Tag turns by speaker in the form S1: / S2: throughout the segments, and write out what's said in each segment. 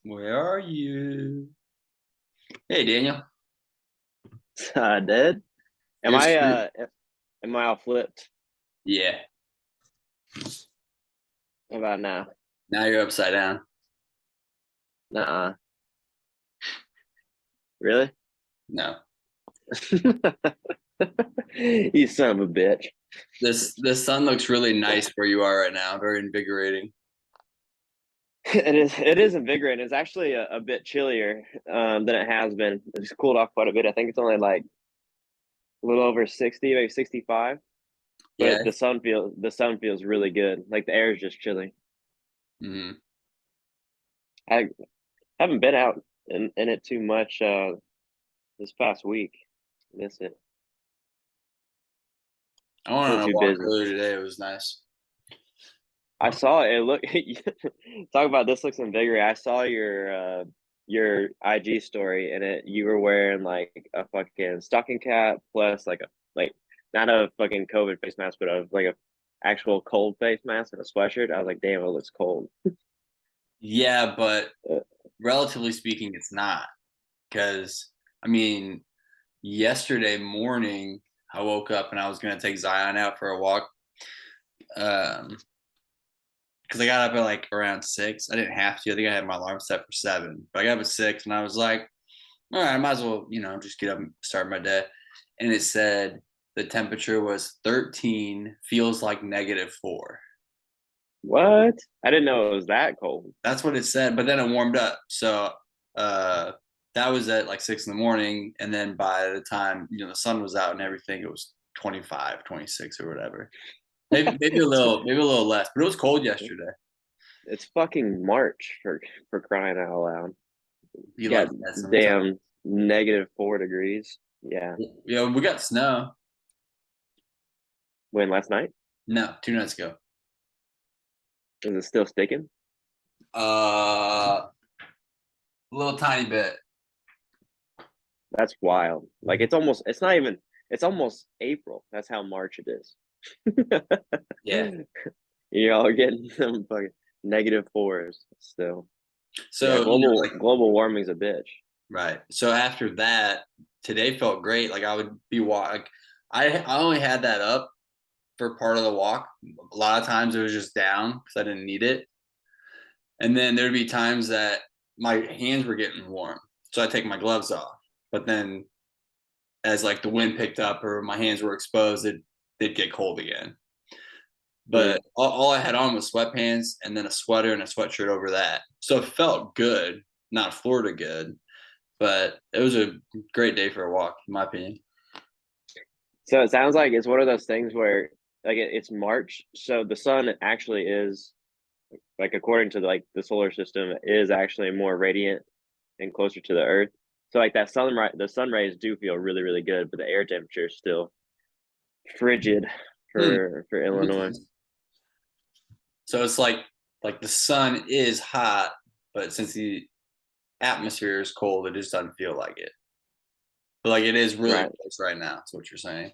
S1: Where are you? Hey, Daniel.
S2: Dead? Am
S1: Here's
S2: I am I all flipped?
S1: yeah.
S2: How about now?
S1: Now you're upside down.
S2: Nuh-uh. Really?
S1: No.
S2: You son of a bitch.
S1: The sun looks really nice where you are right now. Very invigorating.
S2: It is invigorating. It's actually a bit chillier than it has been. It's cooled off quite a bit. I think it's only like a little over 60, maybe 65.
S1: Yeah.
S2: But the sun feels really good. Like the air is just chilly.
S1: hmm
S2: I haven't been out in it too much this past week. Miss it.
S1: I went
S2: Been
S1: on a
S2: too
S1: walk
S2: busy.
S1: earlier today. It was nice.
S2: I saw it. Look, talk about this looks invigorating. I saw your IG story and it you were wearing like a fucking stocking cap plus like not a fucking COVID face mask, but a actual cold face mask and a sweatshirt. I was like, damn, it looks cold.
S1: Yeah, but
S2: Uh,
S1: relatively speaking, it's not. Because, I mean, yesterday morning, I woke up and I was going to take Zion out for a walk. Um, because I got up at like around 6. I didn't have to. I think I had my alarm set for 7. But I got up at 6 and I was like, all right, I might as well, just get up and start my day. And it said the temperature was 13, feels like -4.
S2: what? I didn't know it was that cold.
S1: That's what it said. But then it warmed up. So uh, that was at like 6 in the morning. And then by the time, the sun was out and everything, it was 25, 26 or whatever. Maybe maybe a little less, but it was cold yesterday.
S2: It's fucking March for crying out loud.
S1: Be
S2: Got
S1: like that sometimes.
S2: damn -4 degrees. Yeah.
S1: We got snow.
S2: When last night?
S1: No, 2 nights ago.
S2: Is it still sticking?
S1: A little tiny bit.
S2: That's wild. Like it's not even it's almost April. That's how March it is.
S1: Yeah.
S2: Y'all are getting some fucking -4s still. Yeah,
S1: So,
S2: global warming's a bitch.
S1: right. So after that, today felt great. Like I would be like I only had that up for part of the walk. A lot of times it was just down because I didn't need it. And then there'd be times that my hands were getting warm. So I'd take my gloves off. But then as like the wind picked up or my hands were exposed, they'd get cold again.
S2: Mm.
S1: But all I had on was sweatpants and then a sweater and a sweatshirt over that. So it felt good, not Florida good, but it was a great day for a walk, in my opinion.
S2: So it sounds like it's one of those things where like it's March, so the sun actually is like according to like the solar system is actually more radiant and closer to the earth. So like that sunrise, the sun rays do feel really really good, but the air temperature is still frigid
S1: Hmm.
S2: for Illinois.
S1: So it's like the sun is hot, but since the atmosphere is cold, it just doesn't feel like it. But like it is really
S2: Right.
S1: close right now. That's what you're saying.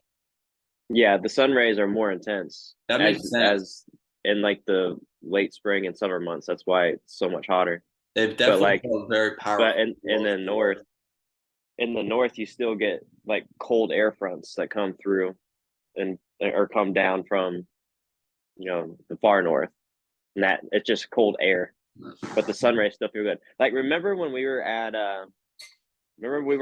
S2: Yeah, the sun rays are more intense
S1: That makes sense.
S2: as in like the late spring and summer months. That's why it's so much hotter.
S1: They've
S2: But
S1: definitely
S2: like
S1: felt very
S2: but
S1: powerful
S2: in the north you still get like cold air fronts that come through and or come down from, the far north. And that it's just cold air. But the sun rays still feel good. Like remember we were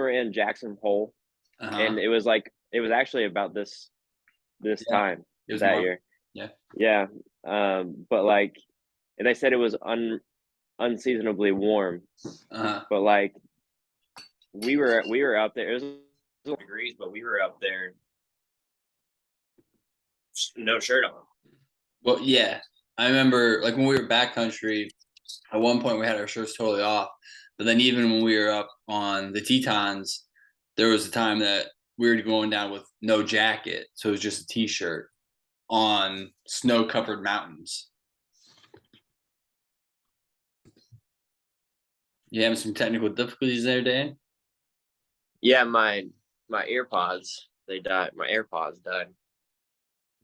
S2: in Jackson Hole
S1: Uh-huh.
S2: and it was actually about this
S1: Yeah.
S2: time
S1: It was
S2: that
S1: March.
S2: year.
S1: Yeah.
S2: Yeah. But like and they said it was unseasonably warm,
S1: Uh-huh.
S2: but like we were up there. It was degrees, but we were up there no shirt on.
S1: Well, yeah. I remember like when we were backcountry, at one point we had our shirts totally off. But then even when we were up on the Tetons, there was a time that we were going down with no jacket. So it was just a t-shirt on snow-covered mountains. You having some technical difficulties there, Dan?
S2: Yeah, my earpods they died. My AirPods died.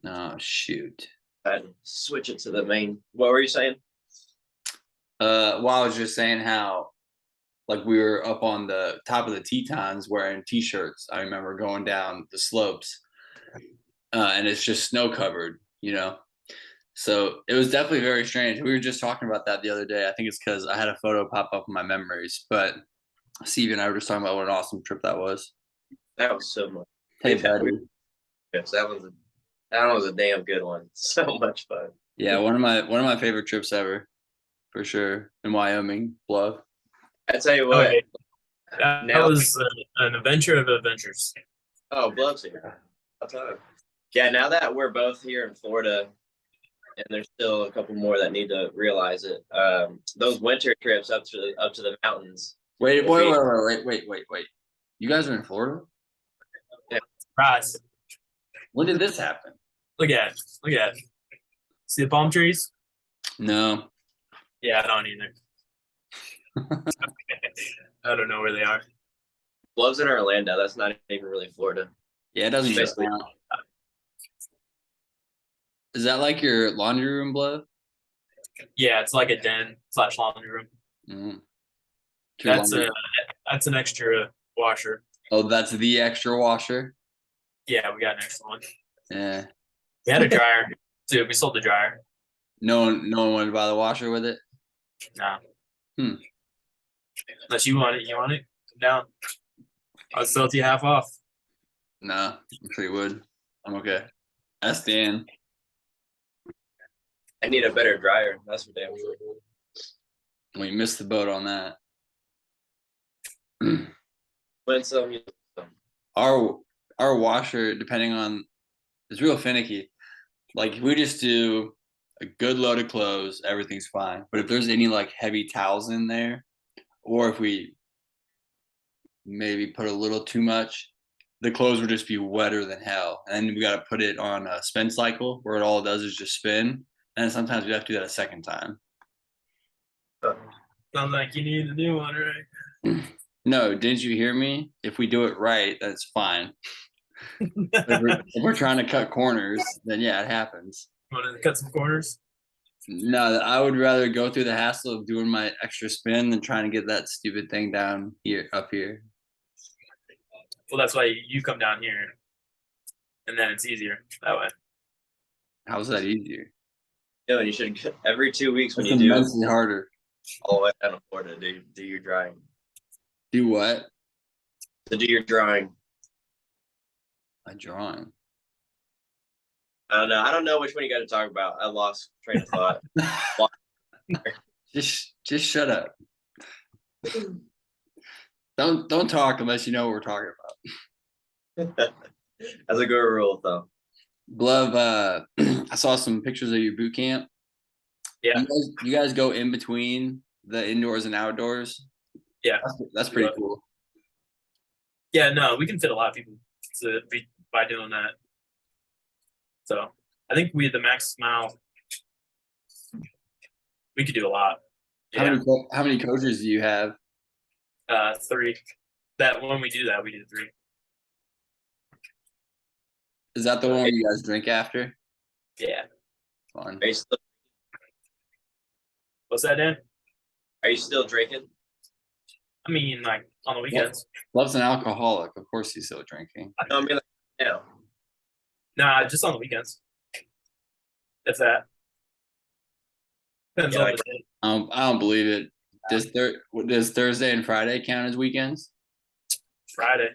S1: Oh shoot.
S2: I had to switch it to the main. What were you saying?
S1: Well, I was just saying how like we were up on the top of the Tetons wearing t-shirts. I remember going down the slopes, and it's just snow covered, you know. So it was definitely very strange. We were just talking about that the other day. I think it's because I had a photo pop up in my memories. But Steve and I were just talking about what an awesome trip that was.
S2: That was so much.
S1: Hey,
S2: We've had
S1: buddy.
S2: trips. That was a damn good one. So much fun.
S1: Yeah, one of my favorite trips ever, for sure. In Wyoming, Bluff.
S2: I tell you
S3: Oh,
S2: what.
S3: yeah. That
S2: Now,
S3: was an adventure of adventures.
S2: oh, Bluff's here. All time. Yeah, now that we're both here in Florida, and there's still a couple more that need to realize it. Those winter trips up to the mountains.
S1: Wait,
S2: will
S1: wait,
S2: be-
S1: wait. You guys are in Florida?
S3: Surprise.
S1: When did this happen?
S3: Look at it. Look at it. See the palm trees?
S1: No.
S3: Yeah, I don't either. I don't know where they are.
S2: Bluff's in Orlando. That's not even really Florida.
S1: Yeah, it doesn't even
S2: Basically.
S1: count. Is that like your laundry room, Bluff?
S3: Yeah, it's like a den / laundry room.
S1: Mm.
S3: That's an extra washer.
S1: Oh, that's the extra washer.
S3: Yeah, we got an extra one.
S1: Yeah.
S3: We had a dryer. Dude, we sold the dryer.
S1: No one wanted to buy the washer with it.
S3: Nah.
S1: Hmm.
S3: Unless you want it. You want it? Come down. I'll sell it to you half off.
S1: Nah, I'm sure you would. I'm okay. That's Dan.
S2: I need a better dryer. That's for damn sure.
S1: We missed the boat on that.
S2: Win some, you lose some.
S1: Our washer, depending on, is real finicky. Like if we just do a good load of clothes, everything's fine. But if there's any like heavy towels in there, or if we maybe put a little too much, the clothes would just be wetter than hell. And then we got to put it on a spin cycle where it all does is just spin. And sometimes we have to do that a second time.
S3: Sounds like you need a new one, right?
S1: No, didn't you hear me? If we do it right, that's fine. If we're trying to cut corners, then yeah, it happens.
S3: Want to cut some corners?
S1: No, I would rather go through the hassle of doing my extra spin than trying to get that stupid thing down here, up here.
S3: Well, that's why you come down here, and then it's easier that way.
S1: How's that easier?
S2: No, and you should every 2 weeks when
S1: It's
S2: you do
S1: immensely harder.
S2: all the way down to Florida, do your drying.
S1: Do what?
S2: To do your drawing.
S1: A drawing.
S2: I don't know which one you got to talk about. I lost train of thought.
S1: Just shut up. Don't talk unless you know what we're talking about.
S2: That's a good rule, though.
S1: Glove, I saw some pictures of your boot camp.
S3: Yeah.
S1: You guys go in between the indoors and outdoors?
S3: Yeah.
S1: That's pretty cool.
S3: Yeah, no, we can fit a lot of people by doing that. So I think we had the max mile. We could do a lot. Yeah.
S1: How many coaches do you have?
S3: 3. That when we do that, we do 3.
S1: Is that the one where you guys drink after?
S3: Yeah.
S1: Fun.
S3: What's that, Dan?
S2: Are you still drinking?
S3: I mean, like on the weekends.
S1: Love's an alcoholic. Of course he's still drinking.
S2: I mean, like, now.
S3: Nah, just on the weekends. If that. Depends
S2: Yeah,
S3: on the day.
S1: I don't believe it. Does Thursday and Friday count as weekends?
S3: Friday.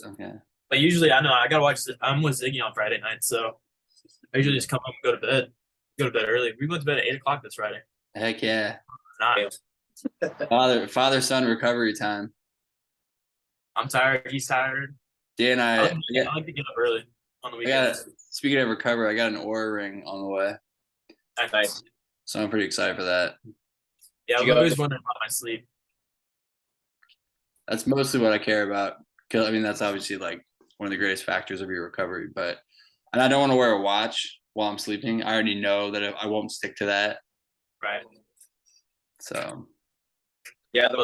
S1: Okay.
S3: But usually, I know I gotta watch. I'm with Ziggy on Friday night, so I usually just come home and go to bed. Go to bed early. We went to bed at 8:00 this Friday.
S1: Heck yeah.
S3: Not.
S1: Father son recovery time.
S3: I'm tired. He's tired.
S1: Dan,
S3: I like to get up early on the weekends.
S1: Speaking of recovery, I got an Oura ring on the way.
S2: Nice.
S1: So I'm pretty excited for that.
S3: Yeah, I'm always wondering about my sleep.
S1: That's mostly what I care about. Cause I mean, that's obviously like one of the greatest factors of your recovery. And I don't want to wear a watch while I'm sleeping. I already know that I won't stick to that.
S3: Right.
S1: So.
S2: Yeah, the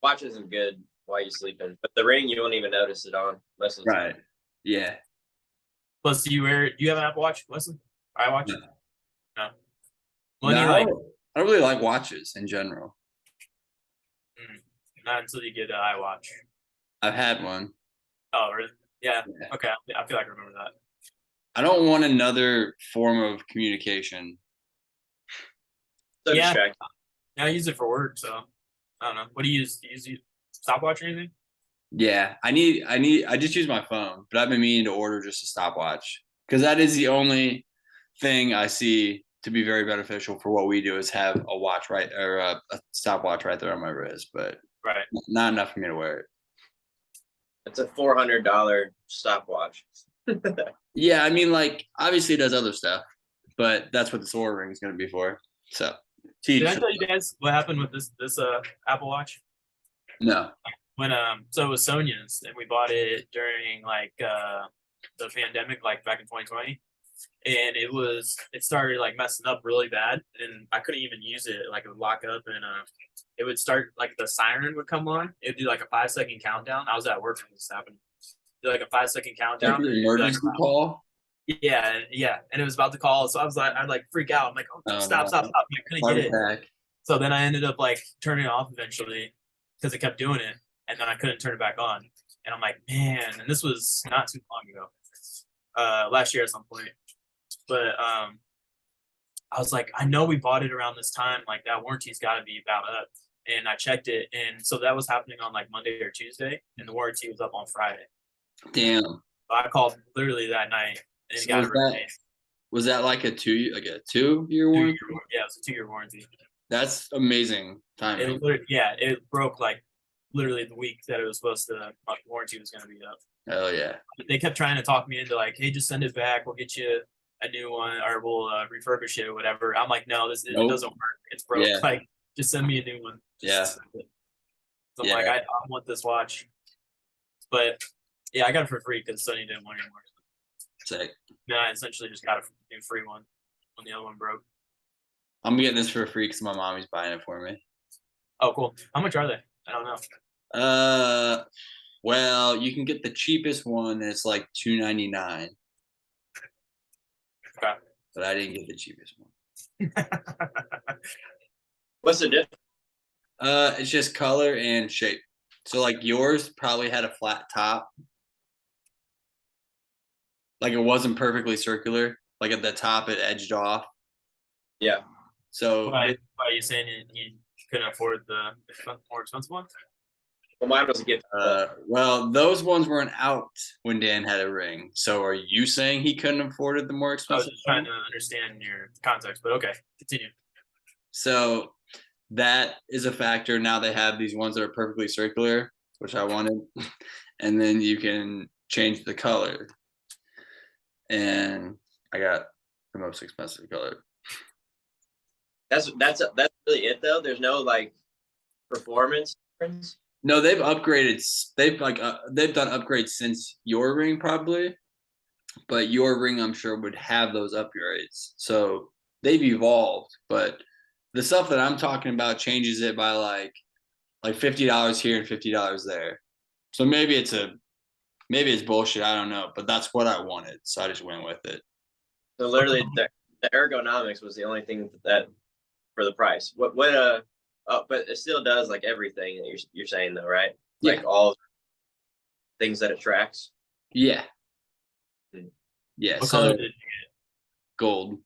S2: watch isn't good while you're sleeping, but the ring you won't even notice it on most of the time.
S1: Right. Yeah.
S3: Plus, do you have an Apple Watch, Wesley? I watch it. No.
S1: No, I don't really like watches in general.
S3: Not until you get an iWatch.
S1: I've had one.
S3: Oh, really? Yeah.
S1: Yeah.
S3: Okay. I feel like I remember that.
S1: I don't want another form of communication.
S2: So
S3: Yeah.
S2: distracting.
S3: I use it for work, so I don't know. What do you use? Do you use stopwatch or anything?
S1: Yeah, I just use my phone, but I've been meaning to order just a stopwatch because that is the only thing I see to be very beneficial for what we do is have a watch right or a stopwatch right there on my wrist, but
S3: Right.
S1: not enough for me to wear it.
S2: It's a $400 stopwatch.
S1: Yeah, I mean, like obviously it does other stuff, but that's what the Sora ring is going to be for. So,
S3: Did I tell you guys what happened with this Apple Watch?
S1: no.
S3: When so it was Sonia's and we bought it during like the pandemic, like back in 2020. And it started like messing up really bad and I couldn't even use it. Like it would lock up and it would start like the siren would come on. It would do like a 5-second countdown. I was at work when this happened. Do like a 5-second countdown.
S1: Like emergency call.
S3: Yeah, and it was about to call, so I'd like freak out. I'm like, oh, stop! I couldn't get it. So then I ended up like turning it off eventually because it kept doing it, and then I couldn't turn it back on. And I'm like, man, and this was not too long ago, last year at some point. But I was like, I know we bought it around this time. Like that warranty's got to be about up. And I checked it, and so that was happening on like Monday or Tuesday, and the warranty was up on Friday.
S1: Damn.
S3: So I called literally that night. And
S1: So
S3: got
S1: was that like a 2-year warranty?
S3: Yeah, it was a 2-year warranty.
S1: That's amazing timing.
S3: It broke like literally the week that it was supposed to. My warranty was going to be up.
S1: Oh yeah.
S3: But they kept trying to talk me into like, hey, just send it back. We'll get you a new one, or we'll refurbish it, or whatever. I'm like, no, it doesn't work. It's broke.
S1: Yeah.
S3: Like, just send me a new one.
S1: So
S3: I'm like, I want this watch. But yeah, I got it for free because Sonny didn't want it anymore.
S1: Sick.
S3: Then I essentially just got a new free one when the other one broke.
S1: I'm getting this for free because my mommy's buying it for me.
S3: Oh, cool. How much are they? I don't know.
S1: Well, you can get the cheapest one. It's like $299.
S3: Okay.
S1: But I didn't get the cheapest one.
S2: What's the difference?
S1: It's just color and shape. So like yours probably had a flat top. Like it wasn't perfectly circular. Like at the top, it edged off.
S2: Yeah.
S1: So
S3: why are you saying you couldn't afford the more expensive one?
S2: Well, mine was a gift.
S1: Well, those ones weren't out when Dan had a ring. So are you saying he couldn't afford it the more
S3: I
S1: expensive?
S3: was just trying to understand your context, but okay, continue.
S1: So that is a factor. Now they have these ones that are perfectly circular, which I wanted, and then you can change the color. And I got the most expensive color.
S2: That's really it though. There's no like performance difference.
S1: No, they've upgraded. They've done upgrades since your ring probably, but your ring I'm sure would have those upgrades. So they've evolved, but the stuff that I'm talking about changes it by like $50 here and $50 there. So maybe it's bullshit. I don't know, but that's what I wanted, so I just went with it.
S2: So literally, the ergonomics was the only thing that for the price. But it still does like everything that you're saying though, right? Like all things that it tracks.
S1: Yeah. Yeah.
S3: What
S1: so
S3: color did you get?
S1: Gold.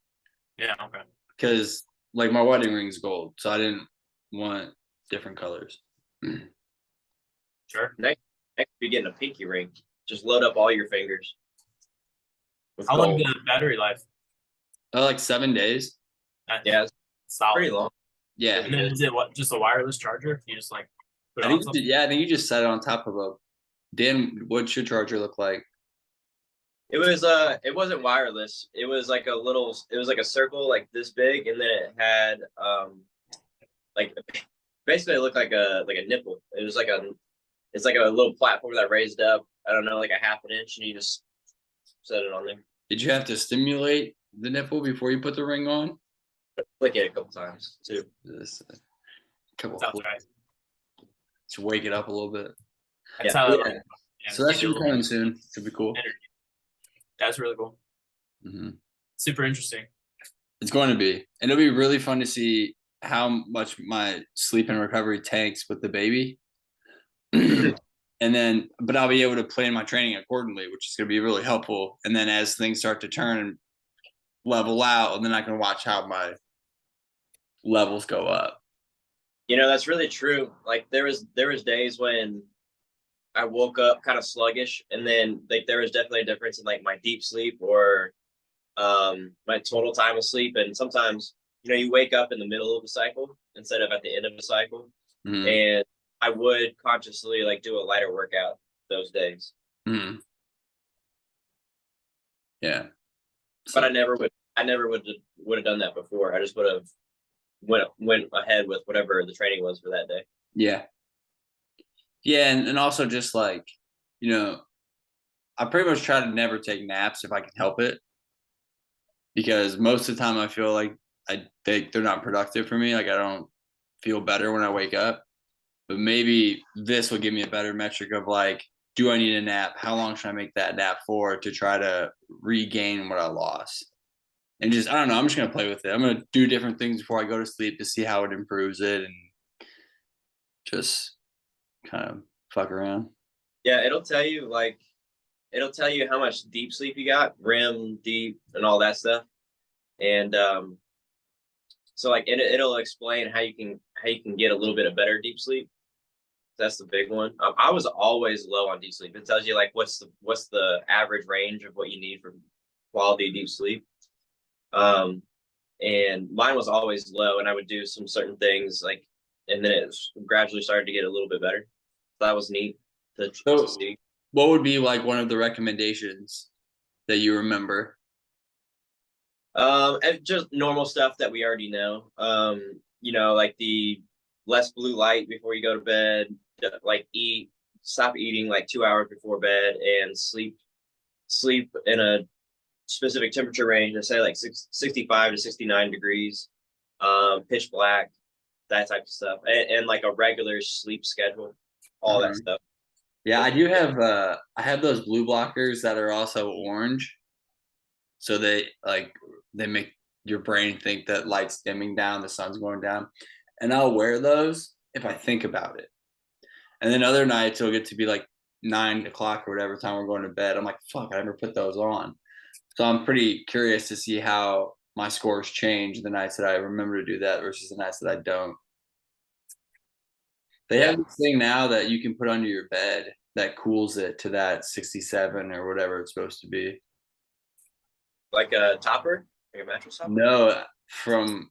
S3: Yeah. Okay.
S1: Because like my wedding ring's gold, so I didn't want different colors.
S3: Sure.
S2: Next, you're getting a pinky ring. Just load up all your fingers.
S3: How long is the battery life?
S1: Like 7 days.
S2: Yeah, it's
S3: solid.
S2: pretty long.
S1: Yeah.
S3: And then is it just a wireless charger? You just like put it
S1: I
S3: on
S1: think
S3: something?
S1: I think you just set it on top of a. Dan, what's your charger look like?
S2: It wasn't wireless. It was like a circle like this big, and then it had like basically it looked like a nipple. It's like a little platform that raised up, I don't know, like a half an inch, and you just set it on there.
S1: Did you have to stimulate the nipple before you put the ring on?
S2: Click it a couple times too.
S1: Just a couple.
S3: Sounds right.
S1: To wake it up a little bit.
S3: That's how. Yeah,
S1: so that should be coming soon. Should be cool.
S3: Energy. That's really cool.
S1: Mm-hmm.
S3: Super interesting.
S1: It's going to be, and it'll be really fun to see how much my sleep and recovery tanks with the baby. And then, but I'll be able to plan my training accordingly, which is going to be really helpful. And then as things start to turn and level out, and then I can watch how my levels go up.
S2: That's really true. Like there was days when I woke up kind of sluggish, and then like there was definitely a difference in like my deep sleep or my total time of sleep. And sometimes you wake up in the middle of a cycle instead of at the end of a cycle.
S1: Mm-hmm.
S2: And I would consciously like do a lighter workout those days.
S1: Mm-hmm. Yeah.
S2: But I never would have done that before. I just would have went ahead with whatever the training was for that day.
S1: Yeah. Yeah, and also just like, I pretty much try to never take naps if I can help it. Because most of the time I feel like I think they're not productive for me. Like I don't feel better when I wake up. But maybe this will give me a better metric of like, do I need a nap? How long should I make that nap for to try to regain what I lost? And just, I don't know, I'm just going to play with it. I'm going to do different things before I go to sleep to see how it improves it and just kind of fuck around.
S2: Yeah, it'll tell you how much deep sleep you got, REM, deep, and all that stuff. And so like it'll explain how you can get a little bit of better deep sleep. That's the big one. I was always low on deep sleep. It tells you like what's the average range of what you need for quality deep sleep. And mine was always low, and I would do some certain things like, and then it gradually started to get a little bit better. So that was neat to see.
S1: What would be like one of the recommendations that you remember?
S2: And just normal stuff that we already know. Like the less blue light before you go to bed, like stop eating like 2 hours before bed, and sleep in a specific temperature range. I say like 65 to 69 degrees, pitch black, that type of stuff, and like a regular sleep schedule, all that stuff.
S1: Yeah, I do have I have those blue blockers that are also orange. So they make your brain think that light's dimming down, the sun's going down. And I'll wear those if I think about it. And then other nights it'll get to be like 9 o'clock or whatever time we're going to bed. I'm like, fuck, I never put those on. So I'm pretty curious to see how my scores change the nights that I remember to do that versus the nights that I don't. They have this thing now that you can put under your bed that cools it to that 67 or whatever it's supposed to be.
S2: Like a topper? Like a mattress topper?
S1: No,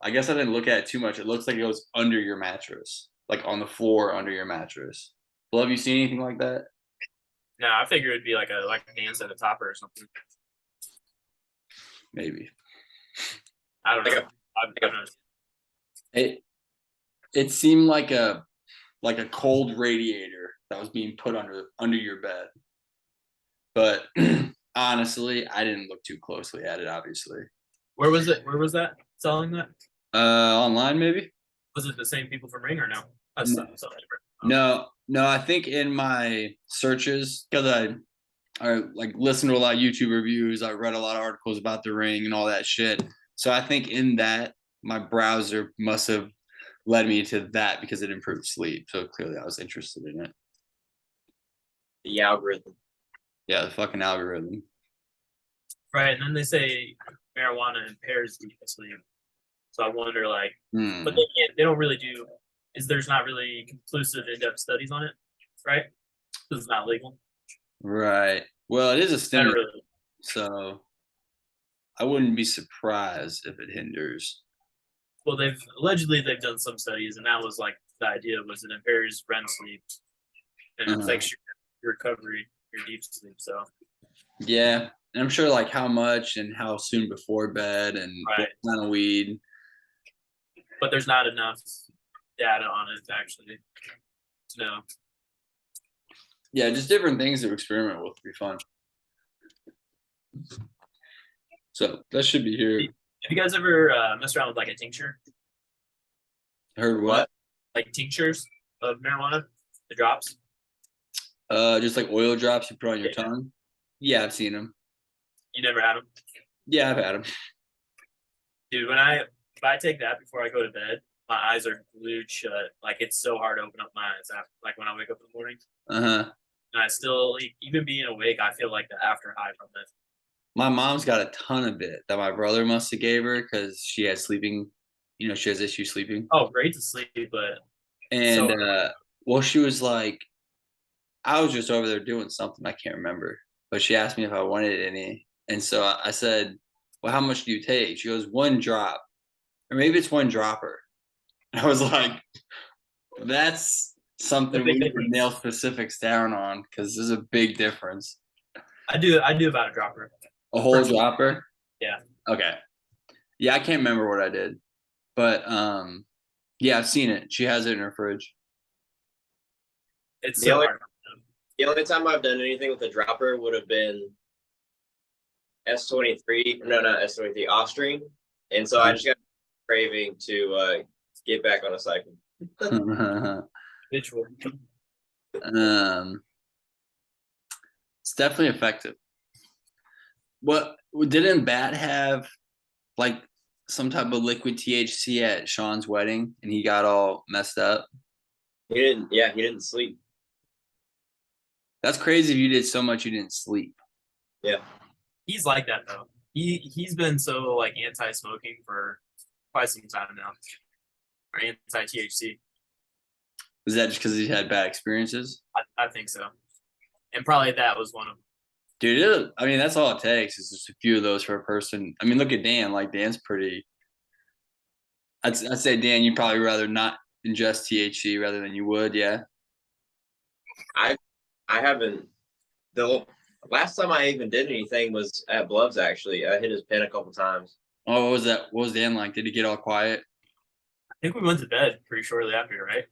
S1: I guess I didn't look at it too much. It looks like it goes under your mattress, like on the floor under your mattress. Well, have you seen anything like that?
S3: No, I figured it'd be like a handset, a topper or something.
S1: Maybe.
S3: I don't know.
S1: It seemed like a cold radiator that was being put under your bed. But honestly, I didn't look too closely at it, obviously.
S3: Where was it? Where was that selling that?
S1: Online maybe.
S3: Was it the same people from Ring or no?
S1: That's something different. No, I think in my searches, because I like listen to a lot of YouTube reviews, I read a lot of articles about the Ring and all that shit. So I think in that my browser must have led me to that because it improved sleep. So clearly I was interested in it.
S2: The algorithm.
S1: Yeah, the fucking algorithm.
S3: Right, and then they say marijuana impairs deep sleep. So I wonder, like, but they don't really do. There's not really conclusive in-depth studies on it, right? Because it's not legal.
S1: Right. Well, it is a stimulant, so I wouldn't be surprised if it hinders.
S3: Well, they've done some studies, and that was like the idea was it impairs REM sleep and it affects your recovery, your deep sleep. So
S1: yeah, and I'm sure like how much and how soon before bed and what kind of weed.
S3: But there's not enough data on it actually to know.
S1: Yeah, just different things to experiment with would be fun. So that should be here.
S3: Have you guys ever messed around with like a tincture?
S1: Heard what?
S3: Like tinctures of marijuana, the drops.
S1: Just like oil drops you put on your tongue. Yeah, I've seen them.
S3: You never had them?
S1: Yeah, I've had them.
S3: Dude, if I take that before I go to bed, my eyes are glued shut. Like it's so hard to open up my eyes after, like when I wake up in the morning.
S1: Uh-huh.
S3: And I still, like, even being awake, I feel like the after high from it.
S1: My mom's got a ton of it that my brother must have gave her because she has sleeping, she has issues sleeping.
S3: Oh, great to sleep, but
S1: And well, she was like, I was just over there doing something, I can't remember. But she asked me if I wanted any. And so I said, well, how much do you take? She goes, 1 drop. Or maybe it's 1 dropper. I was like, that's something we need to nail specifics down on because there's a big difference.
S3: I do about a dropper.
S1: A whole dropper?
S3: Yeah.
S1: Okay. Yeah, I can't remember what I did. But yeah, I've seen it. She has it in her fridge.
S3: It's so hard.
S2: The only time I've done anything with a dropper would have been S23. No, not S23, Off-Stream. And so I just got craving to get back on a cycle.
S3: It's
S1: definitely effective. What didn't Bat have like some type of liquid THC at Sean's wedding and he got all messed up?
S2: He didn't sleep.
S1: That's crazy if you did so much you didn't sleep.
S2: Yeah.
S3: He's like that though. He's been so like anti-smoking for quite some time now. Or anti-THC.
S1: Is that just because he had bad experiences?
S3: I think so. And probably that was one of them.
S1: Dude, I mean, that's all it takes is just a few of those for a person. I mean, look at Dan. Like, Dan's pretty. I'd say, Dan, you'd probably rather not ingest THC rather than you would, yeah?
S2: I haven't. The last time I even did anything was at Bloves, actually. I hit his pen a couple times.
S1: Oh, what was that? What was Dan like? Did he get all quiet?
S3: I think we went to bed pretty shortly after, right?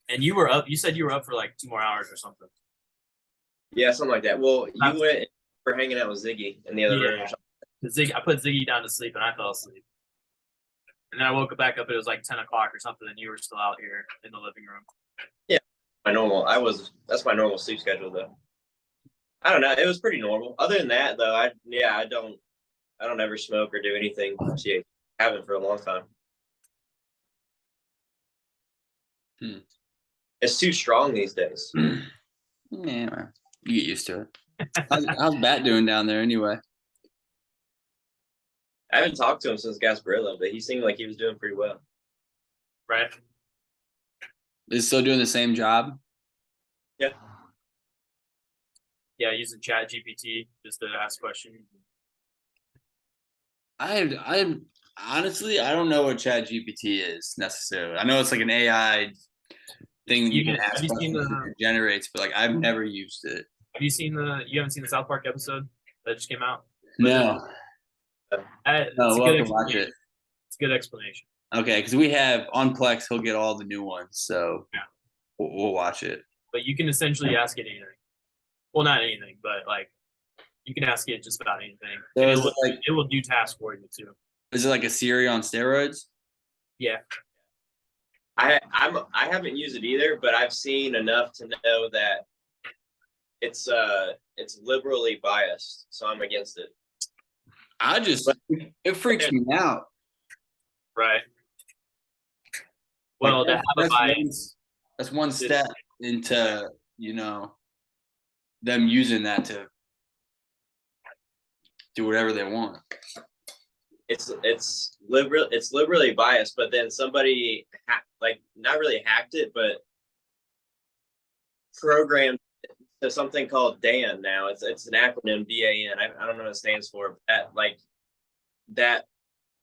S3: And you were up. You said you were up for like 2 more hours or something.
S2: Yeah, something like that. Well, you went for hanging out with Ziggy in the other room.
S3: I put Ziggy down to sleep and I fell asleep. And then I woke back up. It was like 10 o'clock or something, and you were still out here in the living room.
S2: Yeah, that's my normal sleep schedule though. I don't know. It was pretty normal. Other than that, though, I don't ever smoke or do anything. I haven't for a long time. It's too strong these days.
S1: Yeah, you get used to it. How's Bat doing down there anyway?
S2: I haven't talked to him since Gasparilla, but he seemed like he was doing pretty well.
S3: Right.
S1: Is he still doing the same job?
S2: Yeah.
S3: Yeah, using Chat GPT just to ask questions.
S1: I honestly, I don't know what Chat GPT is necessarily. I know it's like an AI thing you can ask questions and it generates, but like I've never used it.
S3: You haven't seen the South Park episode that just came out?
S1: No.
S3: We'll watch it. It's a good explanation.
S1: Okay, because we have on Plex, he'll get all the new ones, so
S3: yeah,
S1: we'll watch it.
S3: But you can essentially ask it anything. Well, not anything, but like you can ask it just about anything. So it will do tasks for you too.
S1: Is it like a Siri on steroids?
S3: Yeah.
S2: I haven't used it either, but I've seen enough to know that it's liberally biased, so I'm against it.
S1: It freaks me out.
S3: Right. Well,
S1: that's one step into them using that to do whatever they want.
S2: It's liberally biased, but then somebody not really hacked it, but programmed to something called DAN. Now it's an acronym, DAN. I don't know what it stands for. That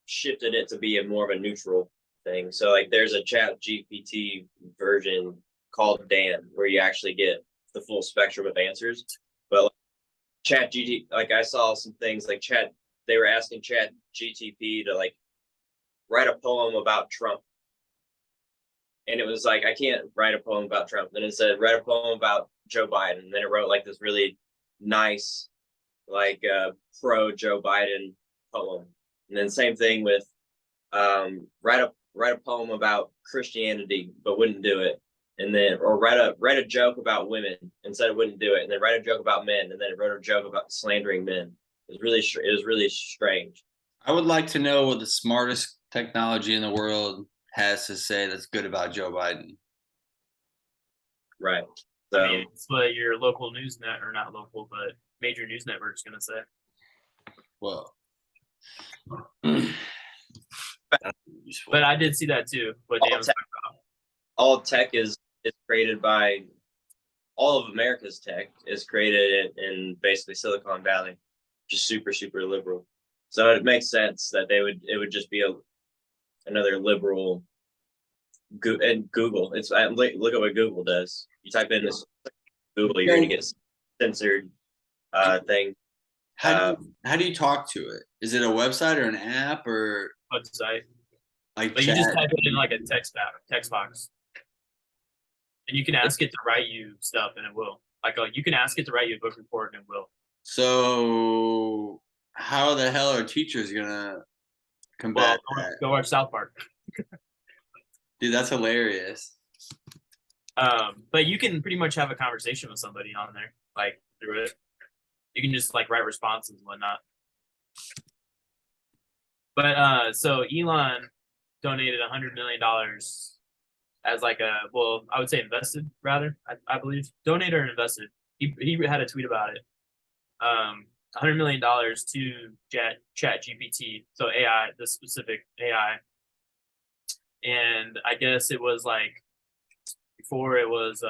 S2: shifted it to be more of a neutral thing. So like there's a Chat GPT version called Dan where you actually get the full spectrum of answers. But Chat GPT, like I saw some things like they were asking Chat GTP to like write a poem about Trump. And it was like, I can't write a poem about Trump. Then it said, write a poem about Joe Biden. And then it wrote like this really nice, like pro Joe Biden poem. And then same thing with write a poem about Christianity, but wouldn't do it. And then or write a joke about women and said it wouldn't do it. And then write a joke about men, and then it wrote a joke about slandering men. It was really strange.
S1: I would like to know what the smartest technology in the world has to say that's good about Joe Biden.
S2: Right.
S3: I
S2: So
S3: mean, it's what your local news net, or not local, but major news network's gonna say.
S1: Well,
S3: But I did see that too. What Dan was talking about.
S2: all tech is created by all of America's tech is created in basically Silicon Valley, just super liberal. So it makes sense that it would just be another liberal and Google. It's look at what Google does. You type in this Google, you're gonna get censored thing.
S1: How do you talk to it? Is it a website or an app or
S3: Website.
S1: like
S3: But
S1: chat?
S3: you just type it in like a text box. And you can ask it to write you stuff and it will. Like you can ask it to write you a book report and it will.
S1: So how the hell are teachers gonna combat that?
S3: Go watch South Park.
S1: Dude, that's hilarious.
S3: But you can pretty much have a conversation with somebody on there, like through it. You can just like write responses and whatnot. But so Elon donated $100 million as like I would say invested rather. I believe donated or invested. He had a tweet about it. $100 million to Chat GPT, so AI, the specific AI, and I guess it was like before it was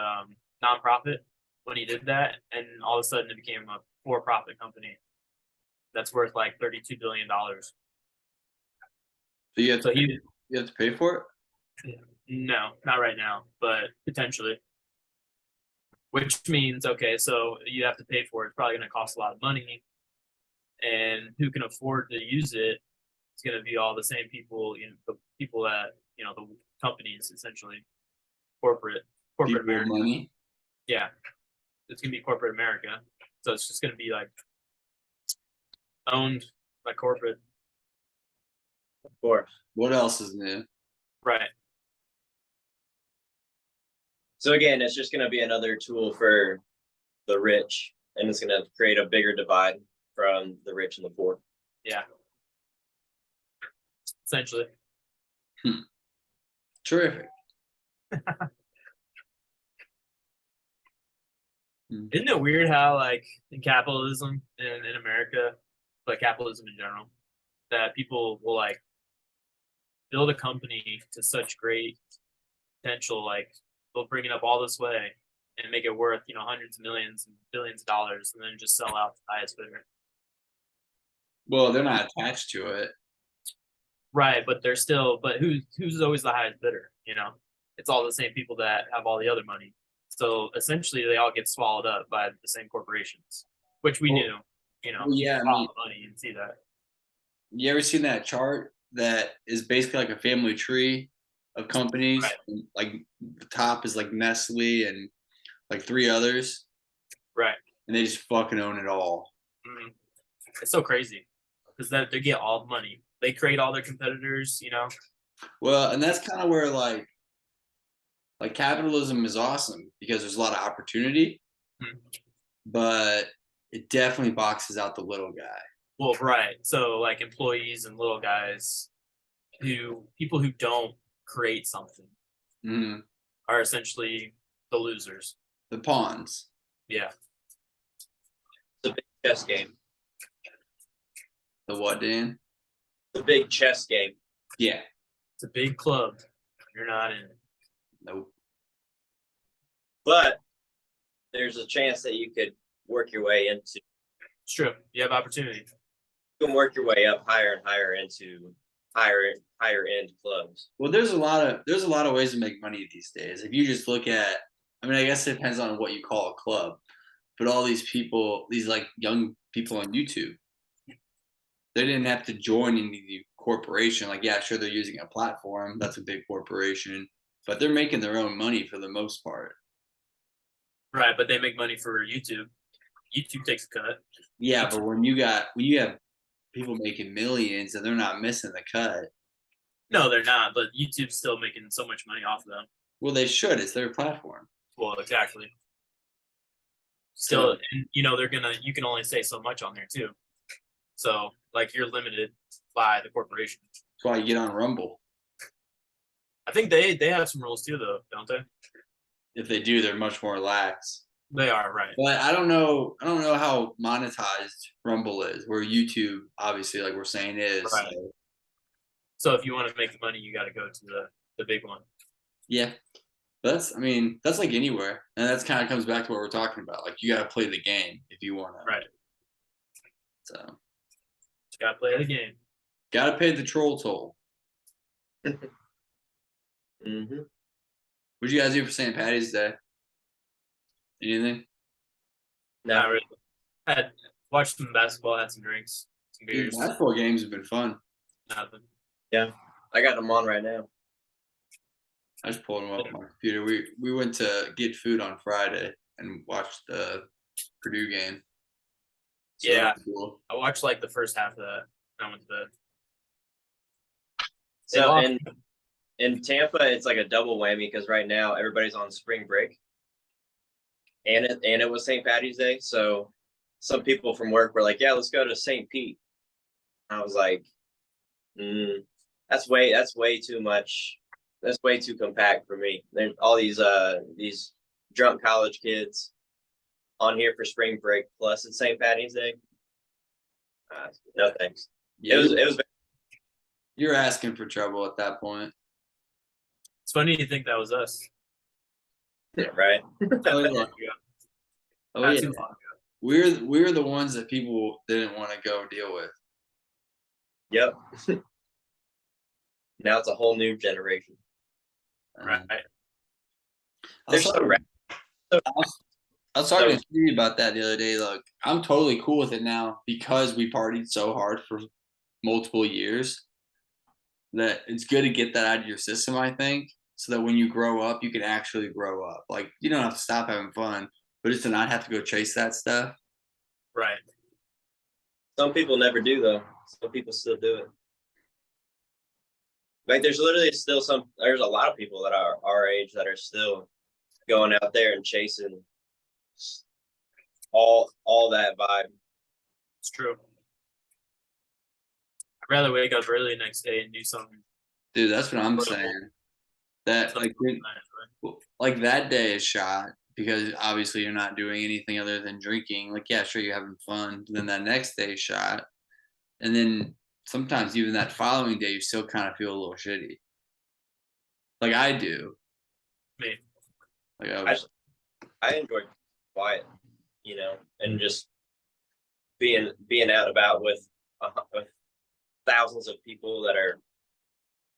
S3: nonprofit when he did that, and all of a sudden it became a for-profit company that's worth like $32 billion.
S1: So you have to pay for it?
S3: No, not right now, but potentially. Which means, okay, so you have to pay for it. It's probably going to cost a lot of money. And who can afford to use it? It's going to be all the same people, the people that, the companies, essentially, corporate
S1: People
S3: America.
S1: Money.
S3: Yeah, it's going to be corporate America. So it's just going to be like owned by corporate.
S2: Of course.
S1: What else is new?
S3: Right.
S2: So again, it's just going to be another tool for the rich, and it's going to create a bigger divide from the rich and the poor.
S3: Yeah. Essentially.
S1: Terrific.
S3: Isn't it weird how, like, in capitalism in America, but capitalism in general, that people will like build a company to such great potential, like they'll bring it up all this way and make it worth, hundreds of millions and billions of dollars, and then just sell out to the highest bidder.
S1: Well, they're not attached to it.
S3: Right, but they're still, but who's always the highest bidder? It's all the same people that have all the other money. So essentially, they all get swallowed up by the same corporations, which we knew.
S1: Yeah,
S3: follow the money and see that.
S1: You ever seen that chart that is basically like a family tree of companies?
S3: Right.
S1: Like the top is like Nestle and like 3 others.
S3: Right.
S1: And they just fucking own it all.
S3: Mm-hmm. It's so crazy because they get all the money. They create all their competitors,
S1: Well, and that's kind of where like capitalism is awesome because there's a lot of opportunity, but it definitely boxes out the little guy.
S3: Well, right. So like employees and little guys people who don't create something are essentially the losers.
S1: The pawns.
S3: Yeah.
S2: It's a big chess game.
S1: The what, Dan?
S2: The big chess game.
S1: Yeah.
S3: It's a big club. You're not in it.
S1: Nope.
S2: But there's a chance that you could work your way into.
S3: It's true. You have opportunity.
S2: You can work your way up higher and higher into higher end clubs.
S1: Well, there's a lot of ways to make money these days. If you just look at, I mean, I guess it depends on what you call a club, but all these people, these like young people on YouTube, they didn't have to join any corporation. Like, yeah, sure, they're using a platform. That's a big corporation, but they're making their own money for the most part.
S3: Right, but they make money for YouTube. YouTube takes a cut.
S1: Yeah, but when you have people making millions and they're not missing the cut.
S3: No, they're not, but YouTube's still making so much money off of them.
S1: Well, they should. It's their platform.
S3: Well, exactly. Still, and, you can only say so much on there too. So Like you're limited by the corporation.
S1: That's why you get on Rumble.
S3: I think they have some rules too, though, don't they?
S1: If they do, they're much more lax.
S3: They are, right.
S1: But I don't know how monetized Rumble is, where YouTube obviously, like we're saying, is.
S3: Right. So if you want to make the money, you got to go to the big one.
S1: Yeah. That's like anywhere. And that's kind of comes back to what we're talking about. Like you got to play the game if you want to.
S3: Right.
S1: So
S3: You got to play the game.
S1: Got to pay the troll toll.
S2: Mm-hmm.
S1: What'd you guys do for St. Patty's Day? Anything?
S3: Not really. I had watched some basketball, had some drinks, some
S1: Dude,
S3: beers.
S1: basketball games have been fun.
S3: Nothing.
S2: Yeah, I got them on right now.
S1: I just pulled them up on my computer. We went to get food on Friday and watched the Purdue game. So
S3: Yeah,
S1: cool.
S3: I watched like the first half of that. I went to bed.
S2: So in Tampa, it's like a double whammy because right now everybody's on spring break, and it was St. Patty's Day. So some people from work were like, "Yeah, let's go to St. Pete." I was like, "That's way too much. That's way too compact for me." There's all these drunk college kids on here for spring break, plus it's St. Patty's Day. No thanks.
S1: Yeah,
S2: It was.
S1: You're asking for trouble at that point.
S3: It's funny you think that was us.
S2: Yeah, right.
S1: Oh, yeah.
S3: Not too long ago.
S1: We're the ones that people didn't want to go deal with.
S2: Yep. Now it's a whole new generation.
S3: Right.
S2: They're so
S1: I was talking to Stevie about that the other day. Like, I'm totally cool with it now because we partied so hard for multiple years that it's good to get that out of your system, I think, so that when you grow up, you can actually grow up. Like, you don't have to stop having fun, but just to not have to go chase that stuff.
S3: Right.
S2: Some people never do, though. Some people still do it. Like, there's literally still there's a lot of people that are our age that are still going out there and chasing all that vibe.
S3: It's true. I'd rather wake up early the next day and do something.
S1: Dude, that's what I'm saying. That like that day is shot because obviously you're not doing anything other than drinking. Like, yeah, sure, you're having fun. Then that next day is shot. And then sometimes even that following day, you still kind of feel a little shitty. Like I do.
S3: Me.
S2: Like I enjoy quiet, and just being out about with thousands of people that are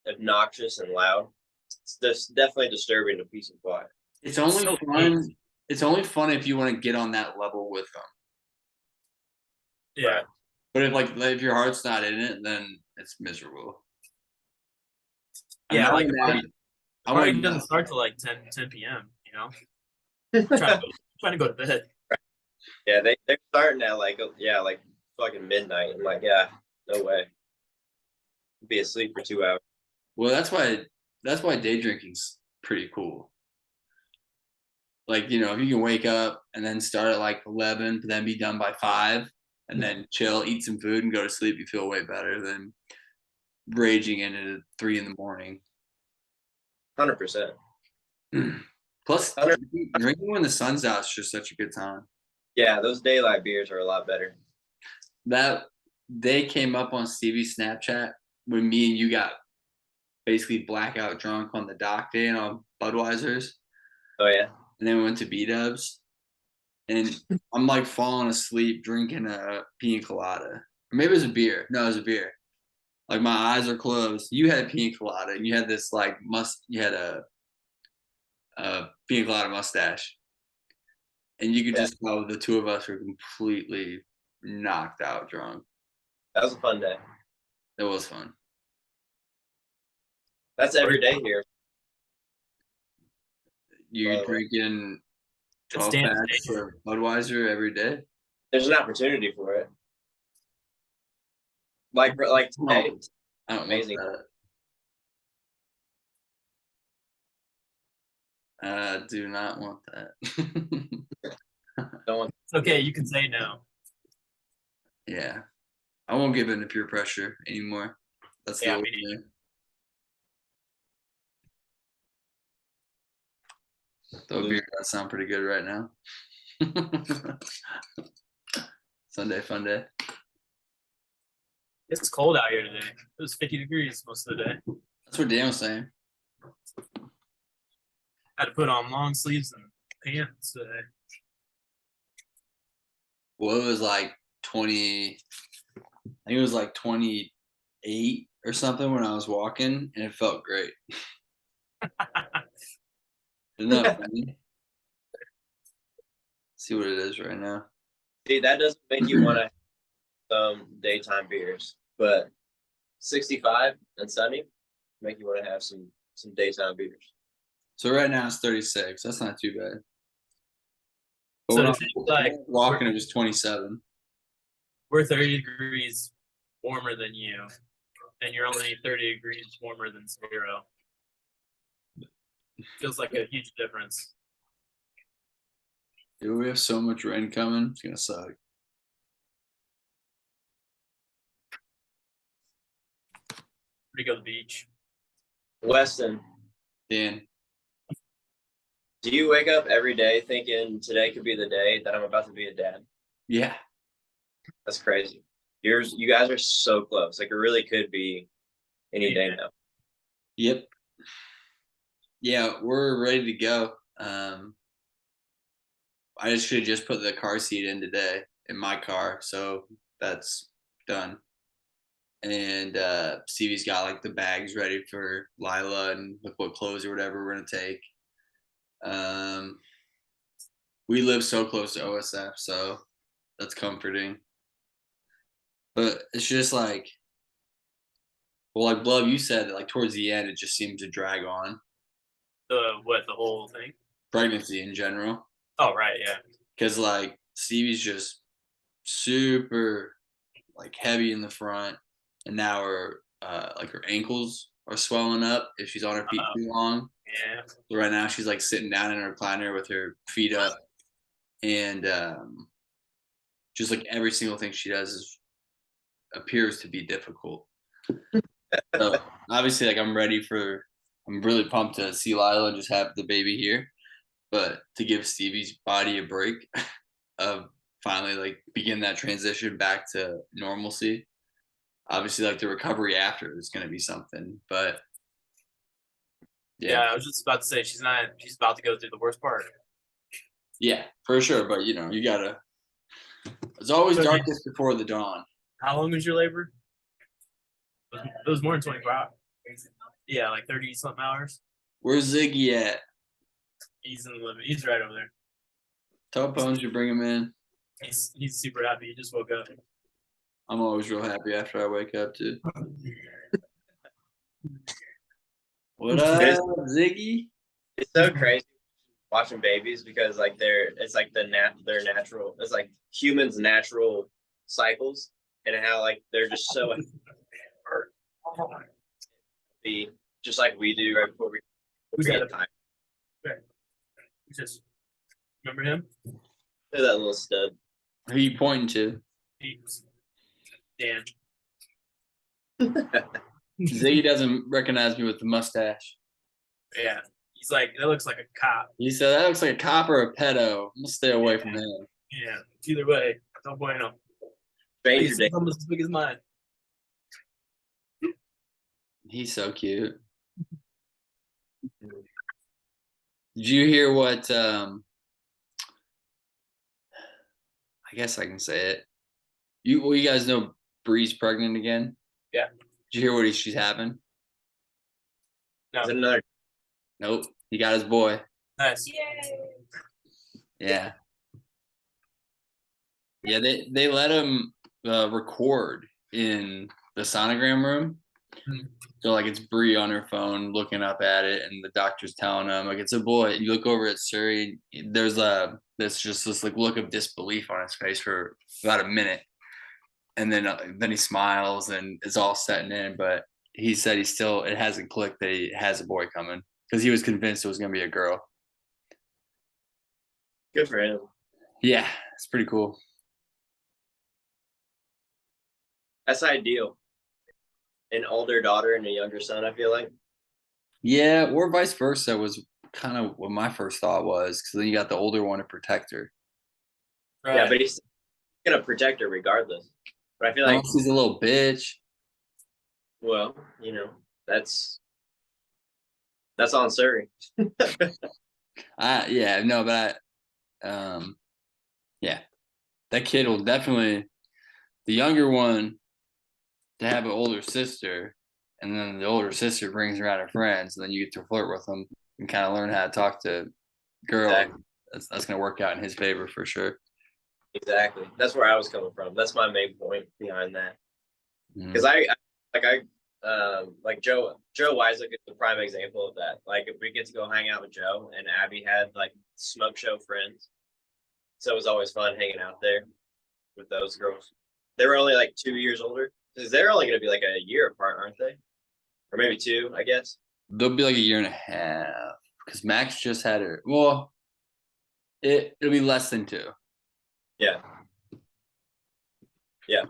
S2: obnoxious and loud. It's definitely disturbing to peace and quiet.
S1: It's only fun. It's only fun if you want to get on that level with them.
S3: Yeah.
S1: But if your heart's not in it, then it's miserable.
S3: Yeah, like
S1: party
S3: doesn't start till like 10 p.m. trying to go to bed.
S2: Yeah, they're starting at like fucking midnight. I'm like, yeah, no way. Be asleep for 2 hours.
S1: Well, that's why day drinking's pretty cool. Like, if you can wake up and then start at like 11, but then be done by 5, and then chill, eat some food, and go to sleep, you feel way better than raging into 3 in the morning.
S2: 100%.
S1: Plus, drinking when the sun's out is just such a good time.
S2: Yeah, those daylight beers are a lot better.
S1: That they came up on Stevie's Snapchat when me and you got basically blackout drunk on the dock day and on Budweiser's.
S2: Oh yeah.
S1: And then we went to B-Dubs. And I'm like falling asleep drinking a pina colada. Or maybe it was a beer. No, it was a beer. Like my eyes are closed. You had a pina colada and you had this like you had a pina colada mustache. And you could just tell the two of us were completely knocked out drunk.
S2: That was a fun day.
S1: It was fun.
S2: That's every day here.
S1: You're drinking 12 packs of Budweiser every day?
S2: There's an opportunity for it. Like today.
S1: I don't amazing. Do not want that.
S2: Don't want.
S3: It's okay, you can say no.
S1: Yeah. I won't give in to peer pressure anymore. That's the
S3: Yeah,
S1: old
S3: me neither.
S1: me. Though beer does sound pretty good right now. Sunday fun day.
S3: It's cold out here today. It was 50 degrees most of the day.
S1: That's what Dan was saying.
S3: Had to put on long sleeves and pants today.
S1: Well, it was like 20. I think it was like 28 or something when I was walking, and it felt great. Isn't that funny? See what it is right now.
S2: See, that doesn't make you want to some daytime beers, but 65 and sunny make you want to have some daytime beers.
S1: So right now it's 36. That's not too bad. But
S3: So
S1: when I
S3: to think,
S1: was
S3: like,
S1: walking, it was 27.
S3: we're 30 degrees warmer than you, and you're only 30 degrees warmer than 0. Feels like a huge difference.
S1: Dude, we have so much rain coming. It's gonna suck.
S3: We go to the beach.
S2: Weston,
S1: Dan,
S2: do you wake up every day thinking today could be the day that I'm about to be a dad?
S1: yeah,
S2: That's crazy. You guys are so close. Like it really could be any day now.
S1: yep, yeah, we're ready to go. I should have just put the car seat in today in my car, so that's done. And Stevie's got like the bags ready for Lila and like what clothes or whatever we're gonna take. We live so close to OSF, so that's comforting. But it's just like, well, like Blub, you said that like towards the end it just seemed to drag on.
S3: The whole thing?
S1: Pregnancy in general.
S3: Oh, right, yeah.
S1: Because like Stevie's just super like heavy in the front, and now her like her ankles are swelling up if she's on her feet too long.
S3: Yeah.
S1: So right now she's like sitting down in her recliner with her feet up, and just like every single thing she does appears to be difficult. So obviously, like I'm really pumped to see Lila and just have the baby here, but to give Stevie's body a break of finally like begin that transition back to normalcy. Obviously, like the recovery after is going to be something, but
S3: Yeah, I was just about to say she's about to go through the worst part.
S1: yeah, for sure. But you gotta. It's always darkest before the dawn.
S3: How long was your labor? It was more than 24 hours. Yeah, like 30 something hours.
S1: Where's Ziggy at?
S3: He's in the living. He's right over there.
S1: Tell Bones you bring him in.
S3: He's super happy. He just woke up.
S1: I'm always real happy after I wake up too. What up, Ziggy?
S2: It's so crazy watching babies because like it's like their natural, it's like humans' natural cycles and how like they're just so be just like we do right before we get time.
S3: Just remember him?
S2: That little stud.
S1: Who are you pointing to?
S3: Dan.
S1: Ziggy doesn't recognize me with the mustache.
S3: Yeah. He's like, that looks like a cop.
S1: He said that looks like a cop or a pedo. I'm gonna stay away from him.
S3: Yeah. Either way, no bueno.
S2: Stranger
S3: He's almost as big as mine.
S1: He's so cute. Did you hear what I guess I can say it. You guys know Bree's pregnant again?
S3: Yeah.
S1: Did you hear what she's having?
S2: No. Is it another?
S1: Nope. He got his boy.
S3: Nice.
S1: Yay. Yeah. Yeah, they let him record in the sonogram room. Mm-hmm. So like it's Bree on her phone looking up at it, and the doctor's telling him like it's a boy. And you look over at Suri, there's this like look of disbelief on his face for about a minute, and then he smiles and is all setting in. But he said it hasn't clicked that he has a boy coming because he was convinced it was gonna be a girl.
S2: Good for him.
S1: Yeah, it's pretty cool.
S4: That's ideal. An older daughter and a younger son, I feel like.
S1: Yeah, or vice versa was kind of what my first thought was, because then you got the older one to protect her.
S3: Right.
S4: Yeah, but he's gonna protect her regardless. But I feel like,
S1: Unless he's a little bitch.
S4: well, that's on Surrey.
S1: Yeah, no, but yeah, that kid will definitely, the younger one to have an older sister, and then the older sister brings around her friends, and then you get to flirt with them and kind of learn how to talk to girls.
S4: Exactly.
S1: That's going to work out in his favor for sure.
S4: Exactly. That's where I was coming from. That's my main point behind that. Because like Joe Wiseman is a prime example of that. Like, if we get to go hang out with Joe, and Abby had like smoke show friends, so it was always fun hanging out there with those girls. They were only like 2 years older, because they're only going to be like a year apart, aren't they? Or maybe 2, I guess.
S1: They'll be like a year and a half, because Max just had her. Well, it'll be less than 2.
S4: Yeah. Yeah.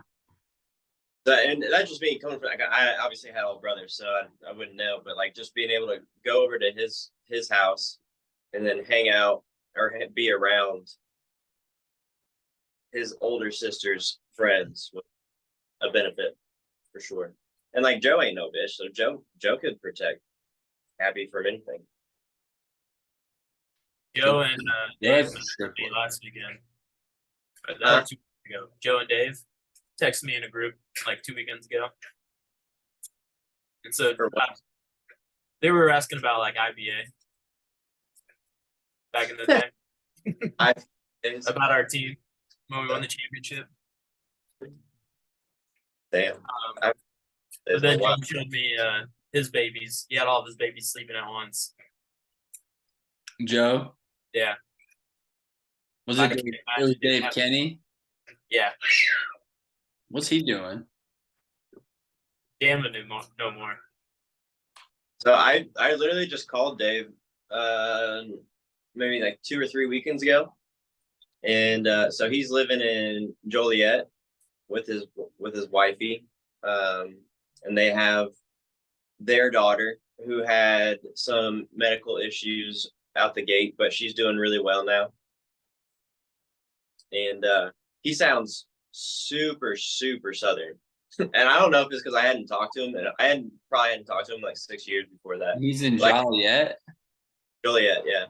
S4: And that just being coming from, like, I obviously had all brothers, so I wouldn't know, but like just being able to go over to his house and then hang out or be around his older sister's friends was a benefit for sure. And like Joe ain't no bitch, so Joe could protect Abby from anything.
S3: Joe and Dave
S1: That's
S3: me last weekend. Or 2 weeks ago. Joe and Dave texted me in a group like 2 weekends ago. And so they were asking about like IBA back in the day. About our team when we won the championship.
S4: Damn.
S3: But then Joe showed me his babies. He had all of his babies sleeping at once.
S1: Joe?
S3: Yeah.
S1: Was it Dave Kenny?
S3: Yeah.
S1: What's he doing?
S3: Damn it, no more.
S4: So I literally just called Dave maybe like 2 or 3 weekends ago. And so he's living in Joliet with his wifey. And they have their daughter who had some medical issues out the gate, but she's doing really well now. And he sounds super, super Southern. And I don't know if it's because I hadn't talked to him, and I probably hadn't talked to him like 6 years before that.
S1: He's in Joliet?
S4: Joliet, yeah.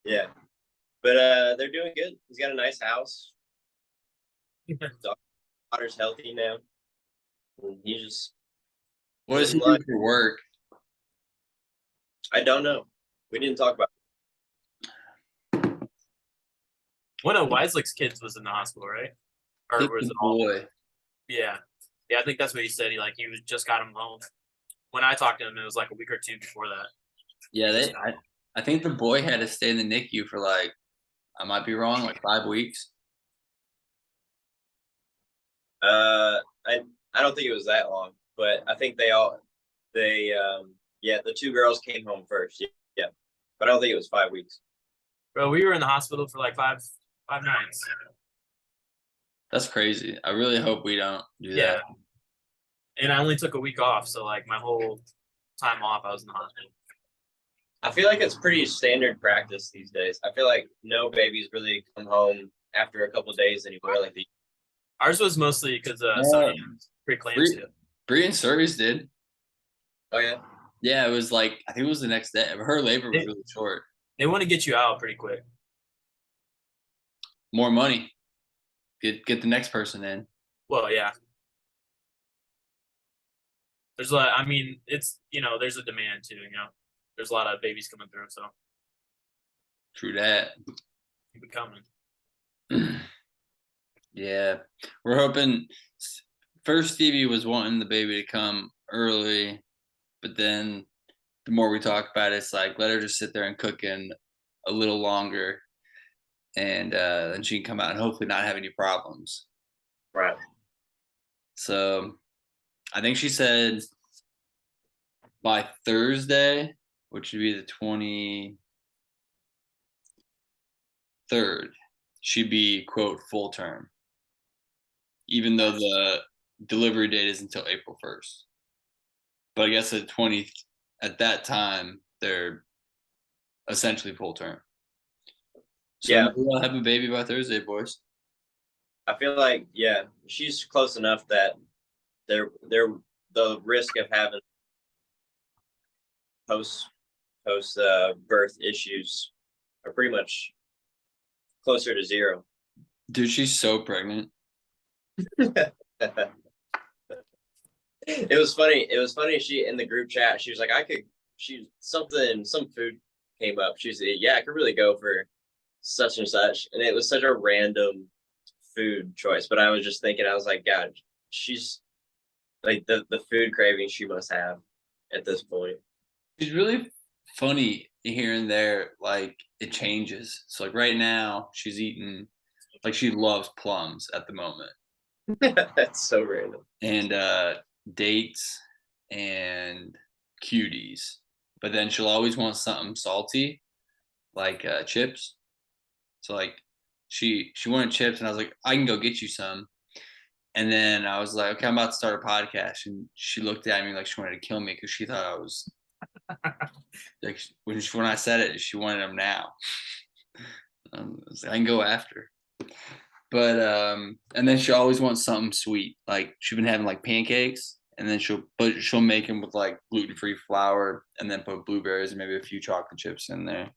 S4: Yeah. But they're doing good. He's got a nice house. Daughter's healthy now. And he's just.
S1: What does he do for work?
S4: I don't know. We didn't talk about it.
S3: One of Weislick's kids was in the hospital, right? Or was it all?
S1: Boy.
S3: Yeah. Yeah, I think that's what he said. He just got him home. When I talked to him, it was like a week or 2 before that.
S1: Yeah, I think the boy had to stay in the NICU for like, I might be wrong, like 5 weeks.
S4: I don't think it was that long, but I think the 2 girls came home first. Yeah. But I don't think it was 5 weeks.
S3: Bro, we were in the hospital for like five nights.
S1: That's crazy. I really hope we don't do
S3: Yeah.
S1: that.
S3: And I only took a week off, so like my whole time off, I was in the hospital.
S4: I feel like it's pretty standard practice these days. I feel like no babies really come home after a couple of days anymore. Like
S3: ours was mostly because preeclampsia.
S1: Bree and Surrey's did.
S4: Oh yeah.
S1: Yeah, it was like, I think it was the next day. Her labor was really short.
S3: They want to get you out pretty quick.
S1: More money. Get the next person in.
S3: Well, yeah. There's it's there's a demand too. There's a lot of babies coming through, so.
S1: True that.
S3: Keep it coming.
S1: Yeah, we're hoping. First, Stevie was wanting the baby to come early, but then the more we talk about it, it's like, let her just sit there and cook in a little longer, and then she can come out and hopefully not have any problems.
S4: Right.
S1: So I think she said by Thursday, which would be the 23rd, she'd be, quote, full term. even though the delivery date is until April 1st. But I guess at that time, they're essentially full term. So
S4: Yeah.
S1: maybe I'll have a baby by Thursday, boys.
S4: I feel like, yeah, she's close enough that they're the risk of having post birth issues are pretty much closer to zero.
S1: Dude, she's so pregnant.
S4: It was funny. It was funny. She in the group chat, she was like, some food came up. She said, yeah, I could really go for such and such. And it was such a random food choice. But I was just thinking, I was like, God, she's like the food craving she must have at this point.
S1: She's really funny here and there. Like it changes. So like right now, she's eating, like she loves plums at the moment.
S4: That's so random.
S1: And dates and cuties. But then she'll always want something salty, like chips. So like she wanted chips, and I was like, I can go get you some. And then I was like, okay, I'm about to start a podcast, and she looked at me like she wanted to kill me because she thought I was like when I said it, she wanted them now. I was like, I can go after. But and then she always wants something sweet. Like she's been having like pancakes, and then she'll make them with like gluten-free flour, and then put blueberries and maybe a few chocolate chips in there.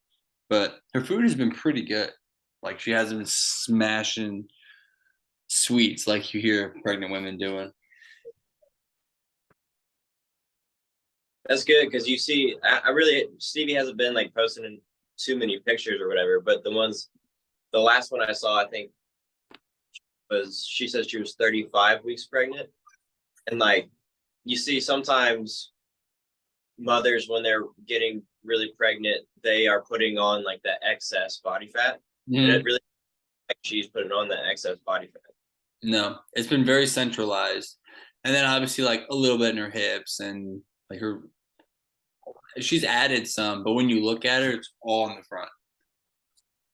S1: But her food has been pretty good. Like she hasn't been smashing sweets like you hear pregnant women doing.
S4: That's good because you see, I really Stevie hasn't been like posting in too many pictures or whatever, but the last one I saw, I think, was she said she was 35 weeks pregnant, and like you see sometimes mothers when they're getting really pregnant, they are putting on like the excess body fat, and it really like she's putting on the excess body fat.
S1: No, it's been very centralized, and then obviously like a little bit in her hips and like she's added some, but when you look at her, it's all in the front.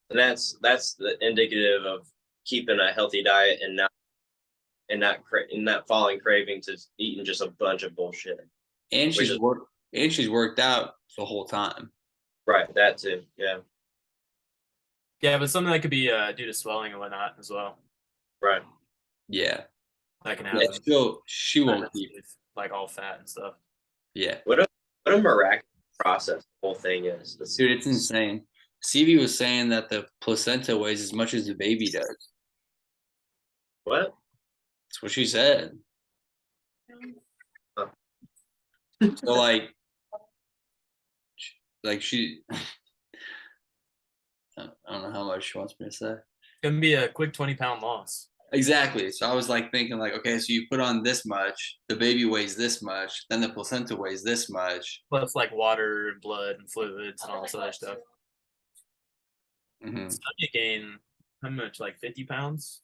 S4: And that's the indicative of keeping a healthy diet and not falling craving to eating just a bunch of bullshit.
S1: And she's worked out the whole time.
S4: Right, that too. Yeah.
S3: Yeah, but something that could be due to swelling and whatnot as well.
S4: Right.
S1: Yeah.
S3: That can happen.
S1: Yeah, she won't keep
S3: like all fat and stuff.
S1: Yeah.
S4: What a miraculous process the whole thing is.
S1: Dude, it's insane. Stevie was saying that the placenta weighs as much as the baby does.
S4: What?
S1: That's what she said.
S4: Huh.
S1: So like she I don't know how much she wants me to say.
S3: It can be a quick 20-pound loss.
S1: Exactly. So I was like thinking like, okay, so you put on this much, the baby weighs this much, then the placenta weighs this much.
S3: Plus like water and blood and fluids and all this other stuff.
S1: Mm-hmm.
S3: Sonia gained how much? Like 50 pounds?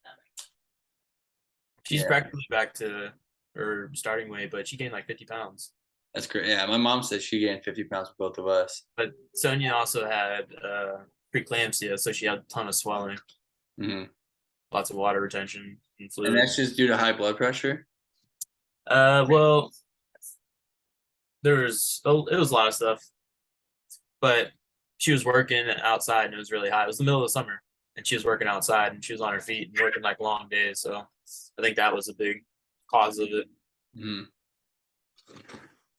S3: She's practically back to her starting weight, but she gained like 50 pounds.
S1: That's great. Yeah, my mom said she gained 50 pounds for both of us.
S3: But Sonia also had preeclampsia, so she had a ton of swelling.
S1: Mm-hmm.
S3: Lots of water retention and fluid.
S1: And that's just due to high blood pressure?
S3: Well, it was a lot of stuff, but she was working outside and it was really hot. It was the middle of the summer, and she was working outside and she was on her feet and working like long days. So I think that was a big cause of it.
S1: Mm-hmm.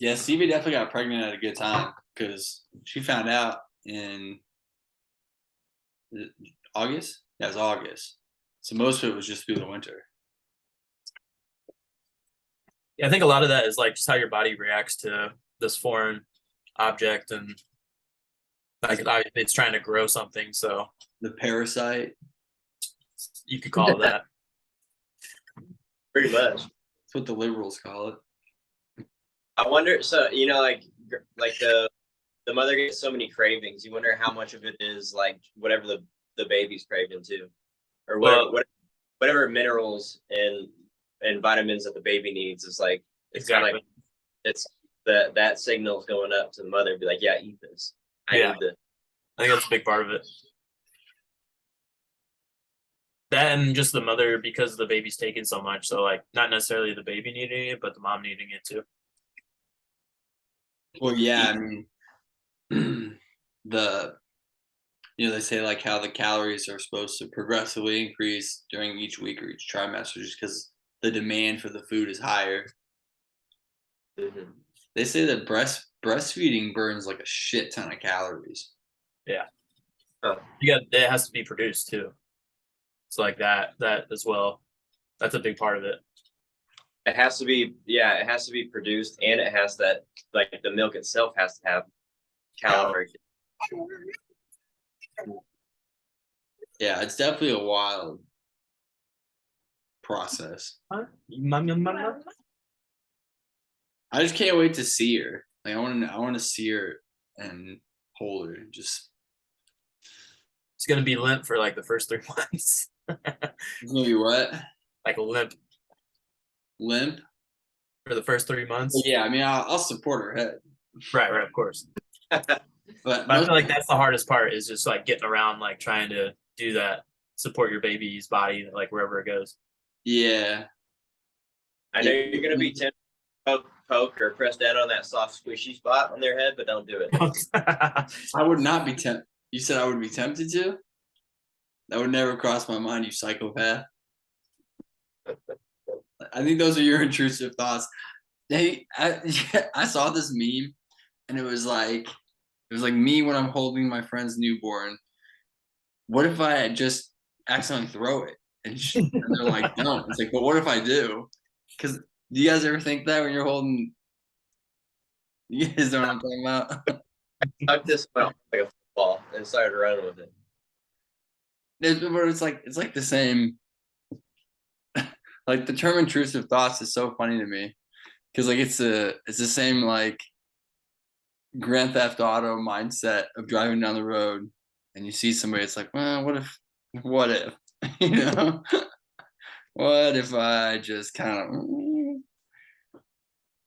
S1: Yeah, Stevie definitely got pregnant at a good time because she found out in August. Yeah, it was August. So most of it was just through the winter.
S3: Yeah, I think a lot of that is like just how your body reacts to this foreign object, and like it's trying to grow something. So
S1: the parasite,
S3: you could call it that.
S4: Pretty much.
S1: That's what the liberals call it.
S4: I wonder. So like the mother gets so many cravings. You wonder how much of it is like whatever the baby's craving too, or whatever minerals and vitamins that the baby needs is like it's kind of like it's that signal is going up to the mother and be like, yeah, eat this. I need this.
S3: I think that's a big part of it. That and just the mother because the baby's taking so much. So like not necessarily the baby needing it, but the mom needing it too.
S1: Well, yeah, I mean, they say like how the calories are supposed to progressively increase during each week or each trimester just because the demand for the food is higher.
S4: Mhm.
S1: They say that breastfeeding burns like a shit ton of calories.
S3: Yeah.
S4: Huh.
S3: It has to be produced too. It's like that as well. That's a big part of it.
S4: It has to be, yeah, it has to be produced, and it has that, like, the milk itself has to have calorie.
S1: Yeah, it's definitely a wild process. I just can't wait to see her. Like I want to see her and hold her. Just
S3: It's gonna be limp for like the first 3 months.
S1: it's gonna be what?
S3: Like limp
S1: Limp?
S3: for the first 3 months.
S1: Well, yeah, I mean I'll support her head.
S3: Right, of course.
S1: But
S3: I feel like that's the hardest part is just like getting around, like trying to do that, support your baby's body, like wherever it goes.
S1: yeah.
S4: I know you're gonna be tempted to poke or press down on that soft squishy spot on their head, but don't do it.
S1: I would not be tempted. You said I would be tempted to? That would never cross my mind, you psychopath. I think those are your intrusive thoughts. I saw this meme and it was like me when I'm holding my friend's newborn. What if I just accidentally throw it? And they're like, don't. It's like, but what if I do? Because do you guys ever think that when you're holding? You guys know what I'm talking about?
S4: Tuck this one out like a football and started running with it.
S1: But it's like the same. Like the term intrusive thoughts is so funny to me because like it's the same like Grand Theft Auto mindset of driving down the road and you see somebody. It's like, well, what if, you know, what if I just kind of,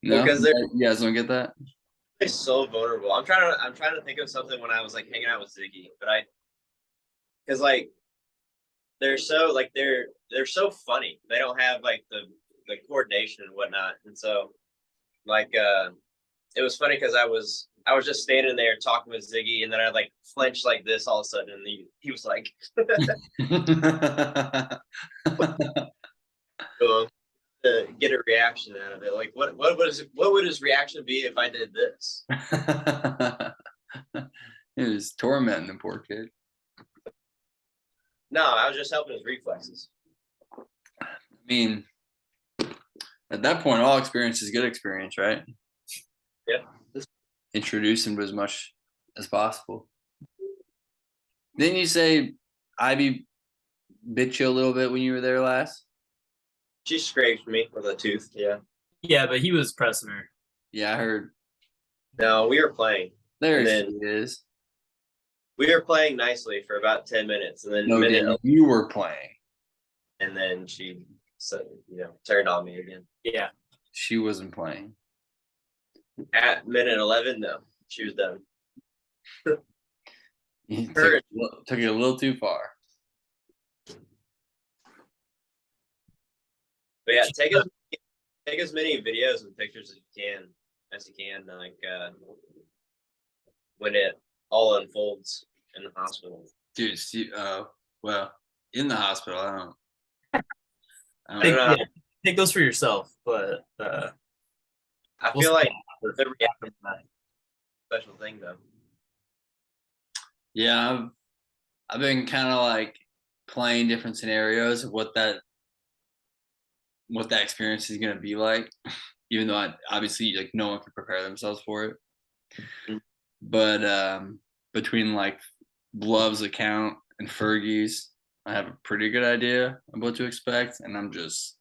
S1: no,
S4: Because
S1: you guys don't get that.
S4: they're so vulnerable. I'm trying to think of something when I was like hanging out with Ziggy, but because like they're so funny. They don't have like the coordination and whatnot, and so like it was funny because I was just standing there talking with Ziggy, and then I like flinched like this all of a sudden, and he was like, get a reaction out of it. Like what would his reaction be if I did this?
S1: It was tormenting the poor kid.
S4: No, I was just helping his reflexes.
S1: I mean, at that point, all experience is good experience, right?
S4: Yeah.
S1: Introduce him to as much as possible. Didn't you say Ivy bit you a little bit when you were there last?
S4: She scraped me with a tooth. Yeah.
S3: Yeah, but he was pressing her.
S1: Yeah, I heard.
S4: No, we were playing.
S1: There
S4: she
S1: is.
S4: We were playing nicely for about 10 minutes, and then
S1: you were playing,
S4: and then she said, turned on me again.
S3: Yeah,
S1: she wasn't playing.
S4: At minute 11, no, she was done.
S1: You took it a little too far.
S4: But yeah, take as many videos and pictures as you can, like when it all unfolds in the hospital.
S1: Dude, well, in the hospital, I don't know.
S3: yeah, take those for yourself, but
S4: I feel like the reaction is not a special thing though.
S1: Yeah, I've been kind of like playing different scenarios of what that experience is going to be like, even though obviously like no one can prepare themselves for it. Mm-hmm. But between like Love's account and Fergie's, I have a pretty good idea of what to expect, and I'm just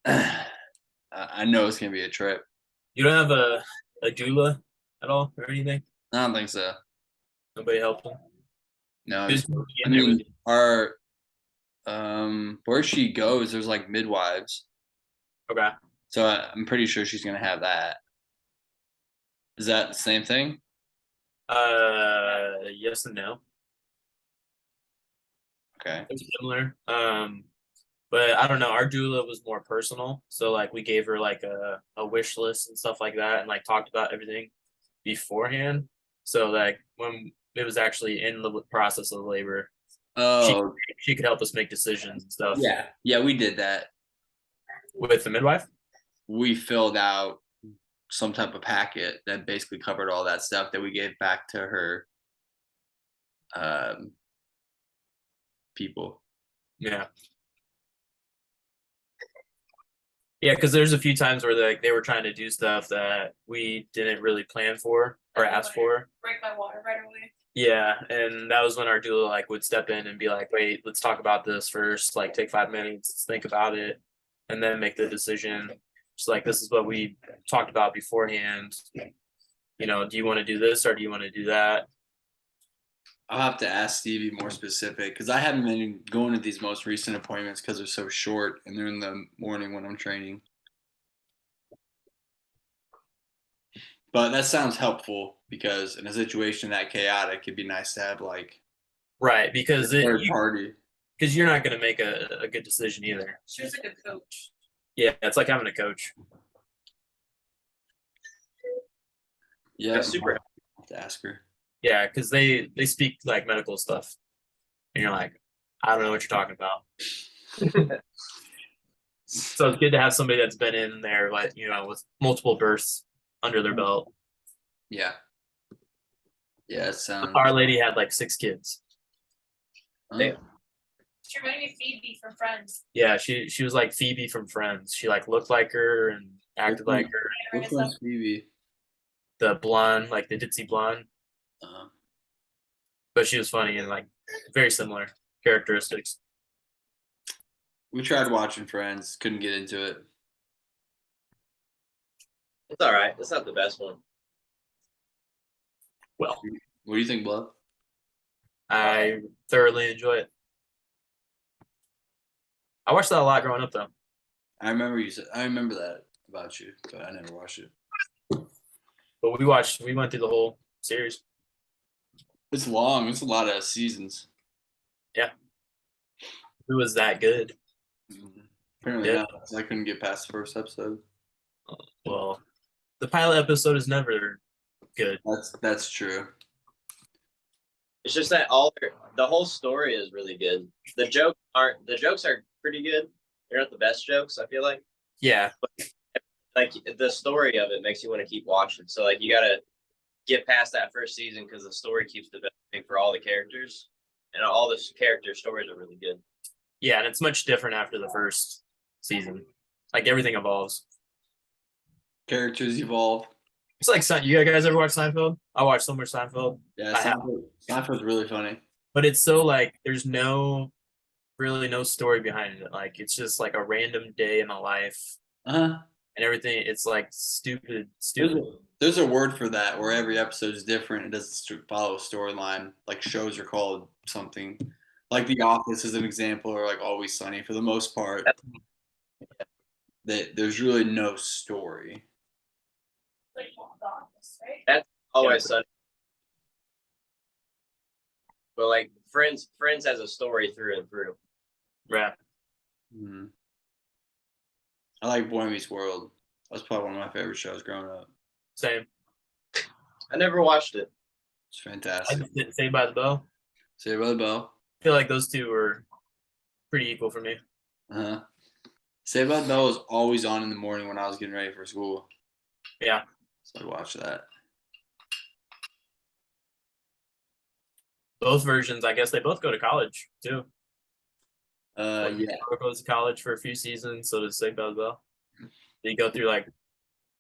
S1: I know it's going to be a trip.
S3: You don't have a doula at all or anything?
S1: I don't think so.
S3: Nobody helping?
S1: No, I mean, our where she goes, there's like midwives.
S3: Okay.
S1: So I'm pretty sure she's gonna have that. Is that the same thing?
S3: Yes and no.
S1: Okay.
S3: They're similar. But I don't know. Our doula was more personal, so like we gave her like a wish list and stuff like that, and like talked about everything beforehand. So like when it was actually in the process of labor, she
S1: Oh,
S3: she could help us make decisions and stuff
S1: yeah, we did that.
S3: with the midwife.
S1: We filled out some type of packet that basically covered all that stuff that we gave back to her um, people.
S3: Yeah. Yeah, because there's a few times where they were trying to do stuff that we didn't really plan for or ask for.
S5: Break my water right away.
S3: Yeah, and that was when our doula like would step in and be like, "Wait, let's talk about this first. Like, take 5 minutes, think about it, and then make the decision." Just like this is what we talked about beforehand. You know, do you want to do this or do you want to do that?
S1: I'll have to ask Stevie more specific because I haven't been going to these most recent appointments because they're so short and they're in the morning when I'm training. But that sounds helpful because in a situation that chaotic, it'd be nice to have like
S3: Right, because
S1: a third party.
S3: because you're not going to make a good decision either.
S5: She was like a coach.
S3: Yeah, it's like having a coach.
S1: Yeah,
S4: That's super.
S1: I'll have to ask her.
S3: Yeah, because they speak like medical stuff, and you're like, I don't know what you're talking about. So it's good to have somebody that's been in there, like with multiple births under their belt.
S1: Yeah. Yeah, it sounds.
S3: Our lady had like 6 kids.
S4: Damn.
S5: She reminded me of Phoebe from Friends.
S3: Yeah, she was like Phoebe from Friends. She like looked like her and acted like her.
S1: Which one's Phoebe?
S3: The blonde, like the ditzy blonde, but she was funny and like very similar characteristics.
S1: We tried watching Friends, couldn't get into it.
S4: It's all right. It's not the best one.
S3: Well,
S1: What do you think, Bluff?
S3: I thoroughly enjoy it. I watched that a lot growing up, though.
S1: I remember that about you, but I never watched it.
S3: But we went through the whole series.
S1: It's long. It's a lot of seasons.
S3: Yeah, it was that good.
S1: Apparently
S3: Yeah.
S1: not. 'Cause I couldn't get past the first episode.
S3: Well, the pilot episode is never good.
S1: That's true.
S4: It's just that the whole story is really good. The jokes are pretty good. They're not the best jokes, I feel like.
S3: Yeah,
S4: Like the story of it makes you want to keep watching. So like you gotta get past that first season because the story keeps developing for all the characters, and all the character stories are really good.
S3: yeah, and it's much different after the first season. Like everything evolves.
S1: Characters evolve.
S3: It's like you guys ever watch Seinfeld? I watched so much Seinfeld.
S1: Yeah,
S3: I have.
S1: Seinfeld's really funny.
S3: But it's so like there's really no story behind it. Like it's just like a random day in the life
S1: Uh-huh.
S3: and everything. It's like stupid.
S1: There's a word for that where every episode is different. It doesn't follow a storyline. Like shows are called something. Like The Office is an example, or like Always Sunny. For the most part, there's really no story.
S5: Like The Office, right?
S4: That's always sunny. But like Friends has a story through and through.
S3: Yeah.
S1: Mm-hmm. I like Boy Meets World. That's probably one of my favorite shows growing up.
S3: Same.
S4: I never watched it.
S1: It's fantastic.
S3: Saved by the Bell.
S1: Saved by the Bell.
S3: I feel like those two were pretty equal for me.
S1: Uh-huh. Saved by the Bell was always on in the morning when I was getting ready for school.
S3: Yeah.
S1: So I'd watch that.
S3: Both versions, I guess they both go to college too.
S1: Yeah.
S3: Laura goes to college for a few seasons, so does Saved by the Bell. They go through like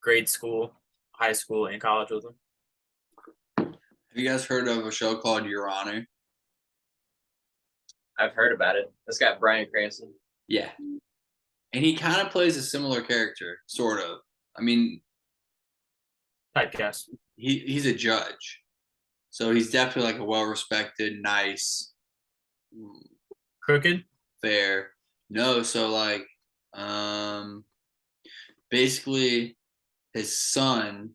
S3: grade school, high school, and college with them.
S1: Have you guys heard of a show called Your Honor?
S4: I've heard about it. It's got Bryan Cranston.
S1: Yeah. And he kind of plays a similar character, sort of. I mean,
S3: Typecast.
S1: he's a judge. So he's definitely like a well-respected, nice,
S3: Crooked.
S1: fair. No, so like, basically his son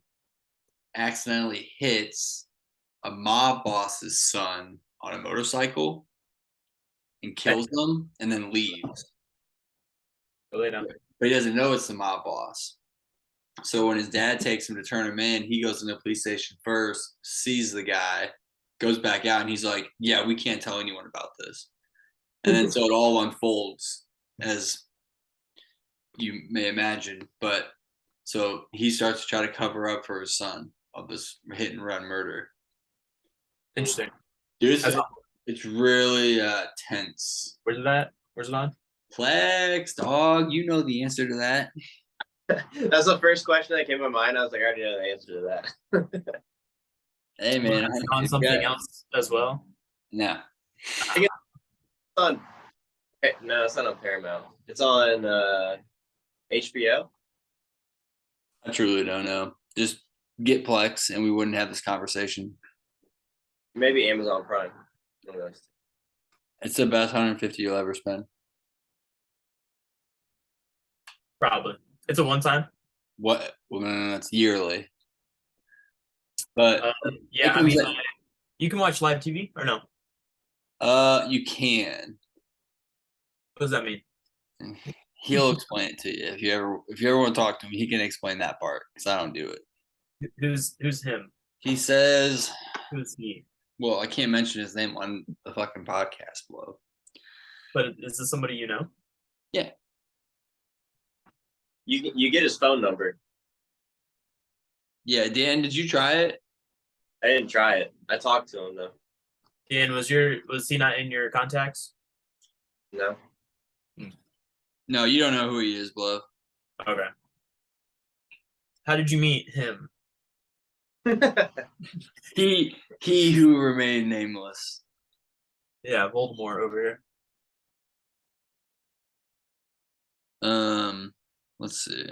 S1: accidentally hits a mob boss's son on a motorcycle, and kills them and then leaves.
S3: Really not.
S1: But he doesn't know it's the mob boss. So when his dad takes him to turn him in, he goes to the police station first, sees the guy, goes back out, and he's like, yeah, we can't tell anyone about this. And then so it all unfolds as you may imagine. But so he starts to try to cover up for his son of this hit and run murder.
S3: Interesting.
S1: Dude, it's really tense.
S3: Where's that? Where's it on?
S1: Plex, dog, you know the answer to that.
S4: That's the first question that came to my mind. I was like, I already know the answer to that.
S1: Hey man,
S3: On something else as well.
S1: No.
S4: It's on. No, it's not on Paramount. It's on HBO.
S1: I truly don't know. Just get Plex, and we wouldn't have this conversation.
S4: Maybe Amazon Prime.
S1: It's the best 150 you'll ever spend.
S3: Probably. It's a one time.
S1: What? Well, no, it's yearly. But
S3: yeah, I mean, you can watch live TV or no?
S1: You can.
S3: What does that mean?
S1: He'll explain it to you if you ever want to talk to him. He can explain that part because I don't do it.
S3: Who's him?
S1: He says.
S3: Who's he?
S1: Well, I can't mention his name on the fucking podcast, bro.
S3: But is this somebody you know?
S1: Yeah.
S4: You get his phone number.
S1: Yeah, Dan, did you try it?
S4: I didn't try it. I talked to him though.
S3: Dan, was he not in your contacts?
S4: No.
S1: No, you don't know who he is, Blow.
S3: Okay. How did you meet him?
S1: He who remained nameless.
S3: Yeah, Voldemort over here.
S1: Let's see.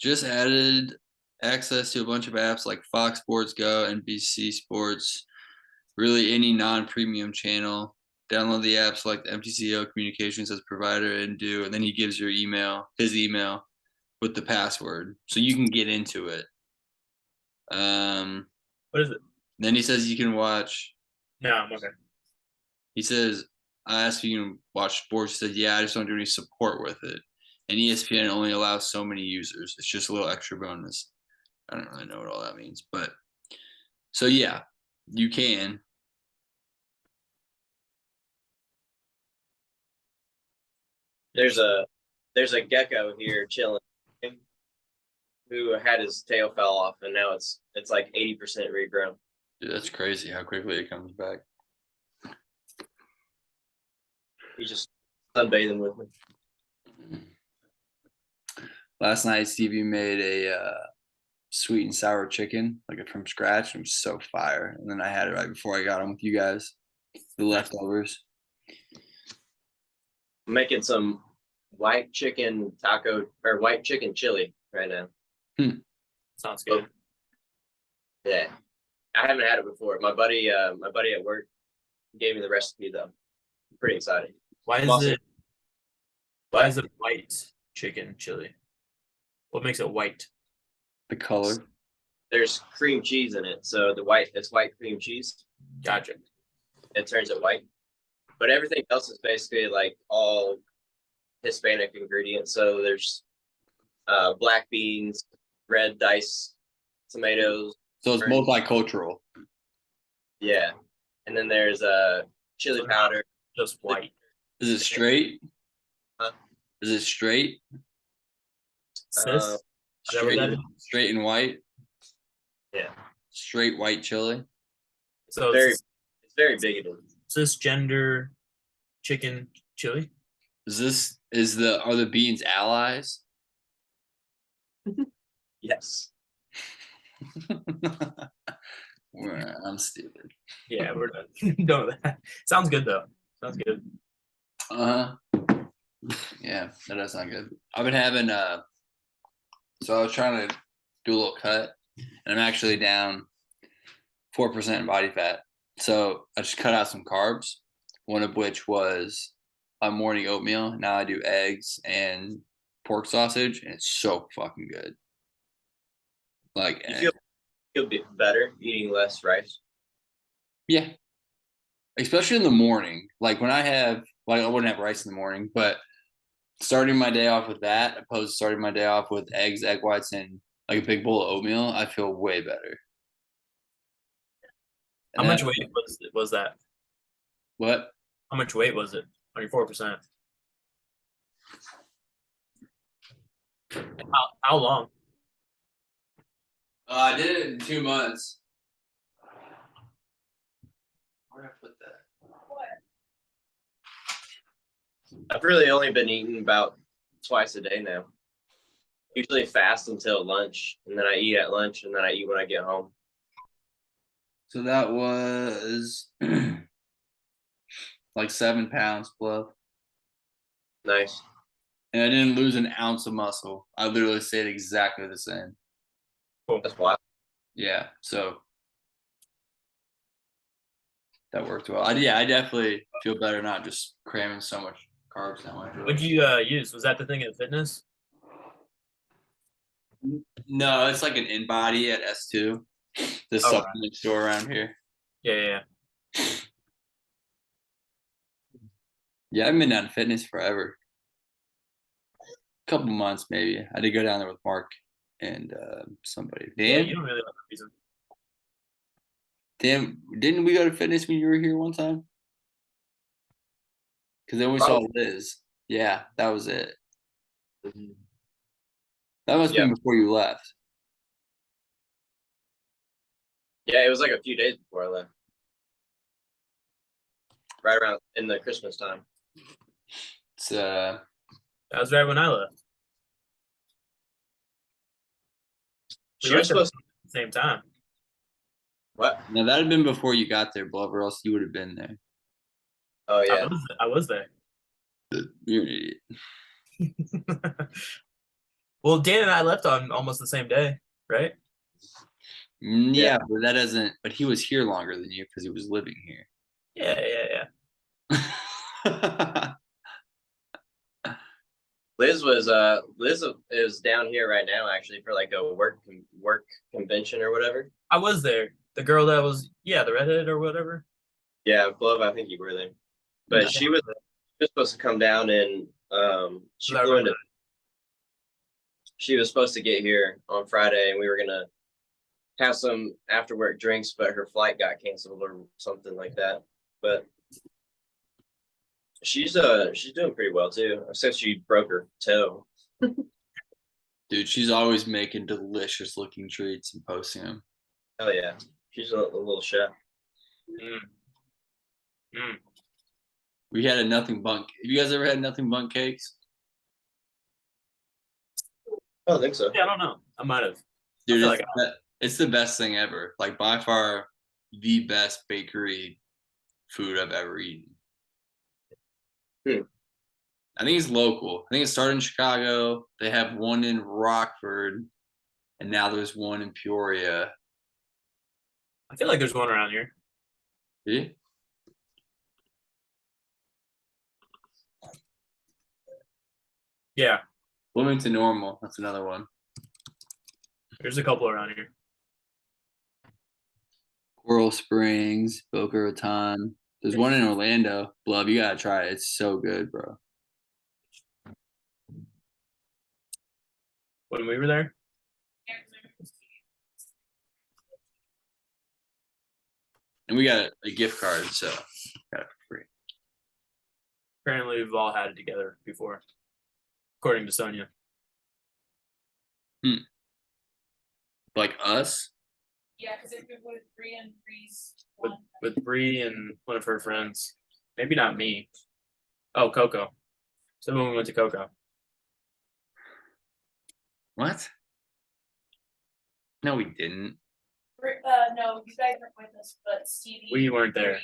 S1: Just added access to a bunch of apps like Fox Sports Go, NBC Sports, really any non-premium channel. Download the app, select MTCO Communications as provider, and then he gives your his email with the password, so you can get into it.
S3: What is it?
S1: Then he says you can watch.
S3: No, I'm okay.
S1: He says, I asked if you can watch sports. He said, yeah, I just don't do any support with it. And ESPN only allows so many users. It's just a little extra bonus. I don't really know what all that means. But so, yeah, you can.
S4: There's a gecko here chilling who had his tail fell off, and now it's like 80% regrown.
S1: Dude, that's crazy how quickly it comes back.
S4: He's just sunbathing with me.
S1: Last night, Stevie made a sweet and sour chicken, like from scratch. It was so fire. And then I had it right before I got on with you guys, the leftovers.
S4: I'm making some white chicken taco or white chicken chili right now.
S3: Sounds good.
S4: Yeah, I haven't had it before. My buddy at work gave me the recipe though. I'm pretty excited.
S3: Why is it white chicken chili? What makes it white?
S1: The color.
S4: There's cream cheese in it, so it's white cream cheese.
S3: Gotcha.
S4: It turns it white, but everything else is basically like all Hispanic ingredients. So there's black beans, red diced tomatoes.
S1: So it's multicultural.
S4: Yeah, and then there's chili powder.
S3: Just white.
S1: Is it straight?
S4: Huh?
S1: Is it straight?
S3: Sis?
S1: Straight and white?
S4: Yeah.
S1: Straight white chili?
S3: So
S4: it's very bigoted.
S3: Cisgender chicken chili?
S1: Are the beans allies?
S4: Yes.
S1: I'm stupid.
S3: Yeah, we're done. Done with that. Sounds good though. Sounds good.
S1: Yeah, that does sound good. I've been having so I was trying to do a little cut, and I'm actually down 4% in body fat. So I just cut out some carbs, one of which was a morning oatmeal. Now I do eggs and pork sausage, and it's so fucking good. Like
S4: You feel better eating less rice?
S1: Yeah. especially in the morning. Like when I wouldn't have rice in the morning, but starting my day off with that, opposed to starting my day off with eggs, egg whites, and like a big bowl of oatmeal, I feel way better.
S3: How
S1: And
S3: much
S1: then,
S3: weight was that?
S1: what?
S3: How much weight was it on your 4%? How long?
S1: I did it in 2 months. Where did I put that?
S4: I've really only been eating about twice a day now. Usually fast until lunch, and then I eat at lunch, and then I eat when I get home.
S1: So that was like 7 pounds plus.
S4: Nice.
S1: And I didn't lose an ounce of muscle. I literally stayed exactly the same.
S3: Cool.
S4: That's wild.
S1: Yeah, so that worked well. I definitely feel better not just cramming so much carbs down my throat.
S3: What'd you use? Was that the thing at fitness?
S1: No, it's like an InBody at S2, the supplement store around here.
S3: Yeah.
S1: Yeah, I've been down to fitness forever. A couple months maybe. I did go down there with Mark and somebody.
S3: Yeah,
S1: Dan?
S3: you don't really have a reason.
S1: Dan, didn't we go to fitness when you were here one time? Because then we saw Liz. Yeah, that was it. That must have been before you left.
S4: Yeah, it was like a few days before I left. Right around in the Christmas time.
S1: It's
S3: That was right when I left.
S4: She was supposed to.
S3: At the same time.
S4: What?
S1: no, that had been before you got there, Bluff, or else you would have been there.
S4: Oh yeah.
S3: I was there.
S1: You're an idiot.
S3: Well, Dan and I left on almost the same day, right?
S1: Yeah, but that doesn't. But he was here longer than you because he was living here.
S3: Yeah.
S4: Liz is down here right now actually for like a work convention or whatever.
S3: I was there. The girl that was the redhead or whatever.
S4: Yeah, Glove, I think you were there. But she was supposed to come down and she was supposed to get here on Friday and we were gonna have some after work drinks, but her flight got canceled or something like that. But she's doing pretty well too, except she broke her toe.
S1: Dude, she's always making delicious looking treats and posting them.
S4: Oh yeah, she's a little chef.
S1: We had a nothing bunk. Have you guys ever had nothing bunk cakes?
S4: I don't think so.
S3: Yeah, I don't know. I might have.
S1: Dude, it's the best thing ever. Like by far the best bakery food I've ever eaten. I think it's local. I think it started in Chicago. They have one in Rockford, and now there's one in Peoria.
S3: I feel like there's one around here.
S1: Yeah.
S3: Yeah.
S1: Bloomington Normal. That's another one.
S3: There's a couple around here.
S1: Coral Springs, Boca Raton. There's one in Orlando. Love, you gotta try it. It's so good, bro.
S3: When we were there?
S1: And we got a gift card, so got it for free.
S3: Apparently we've all had it together before, according to Sonia.
S1: Like us?
S5: Yeah, because it with Bree and Bree's
S3: with Bree and one of her friends. Maybe not me. Oh, Coco. So when we went to Coco.
S1: What? No, we didn't.
S5: No, you guys weren't with us, but Stevie.
S3: We weren't there.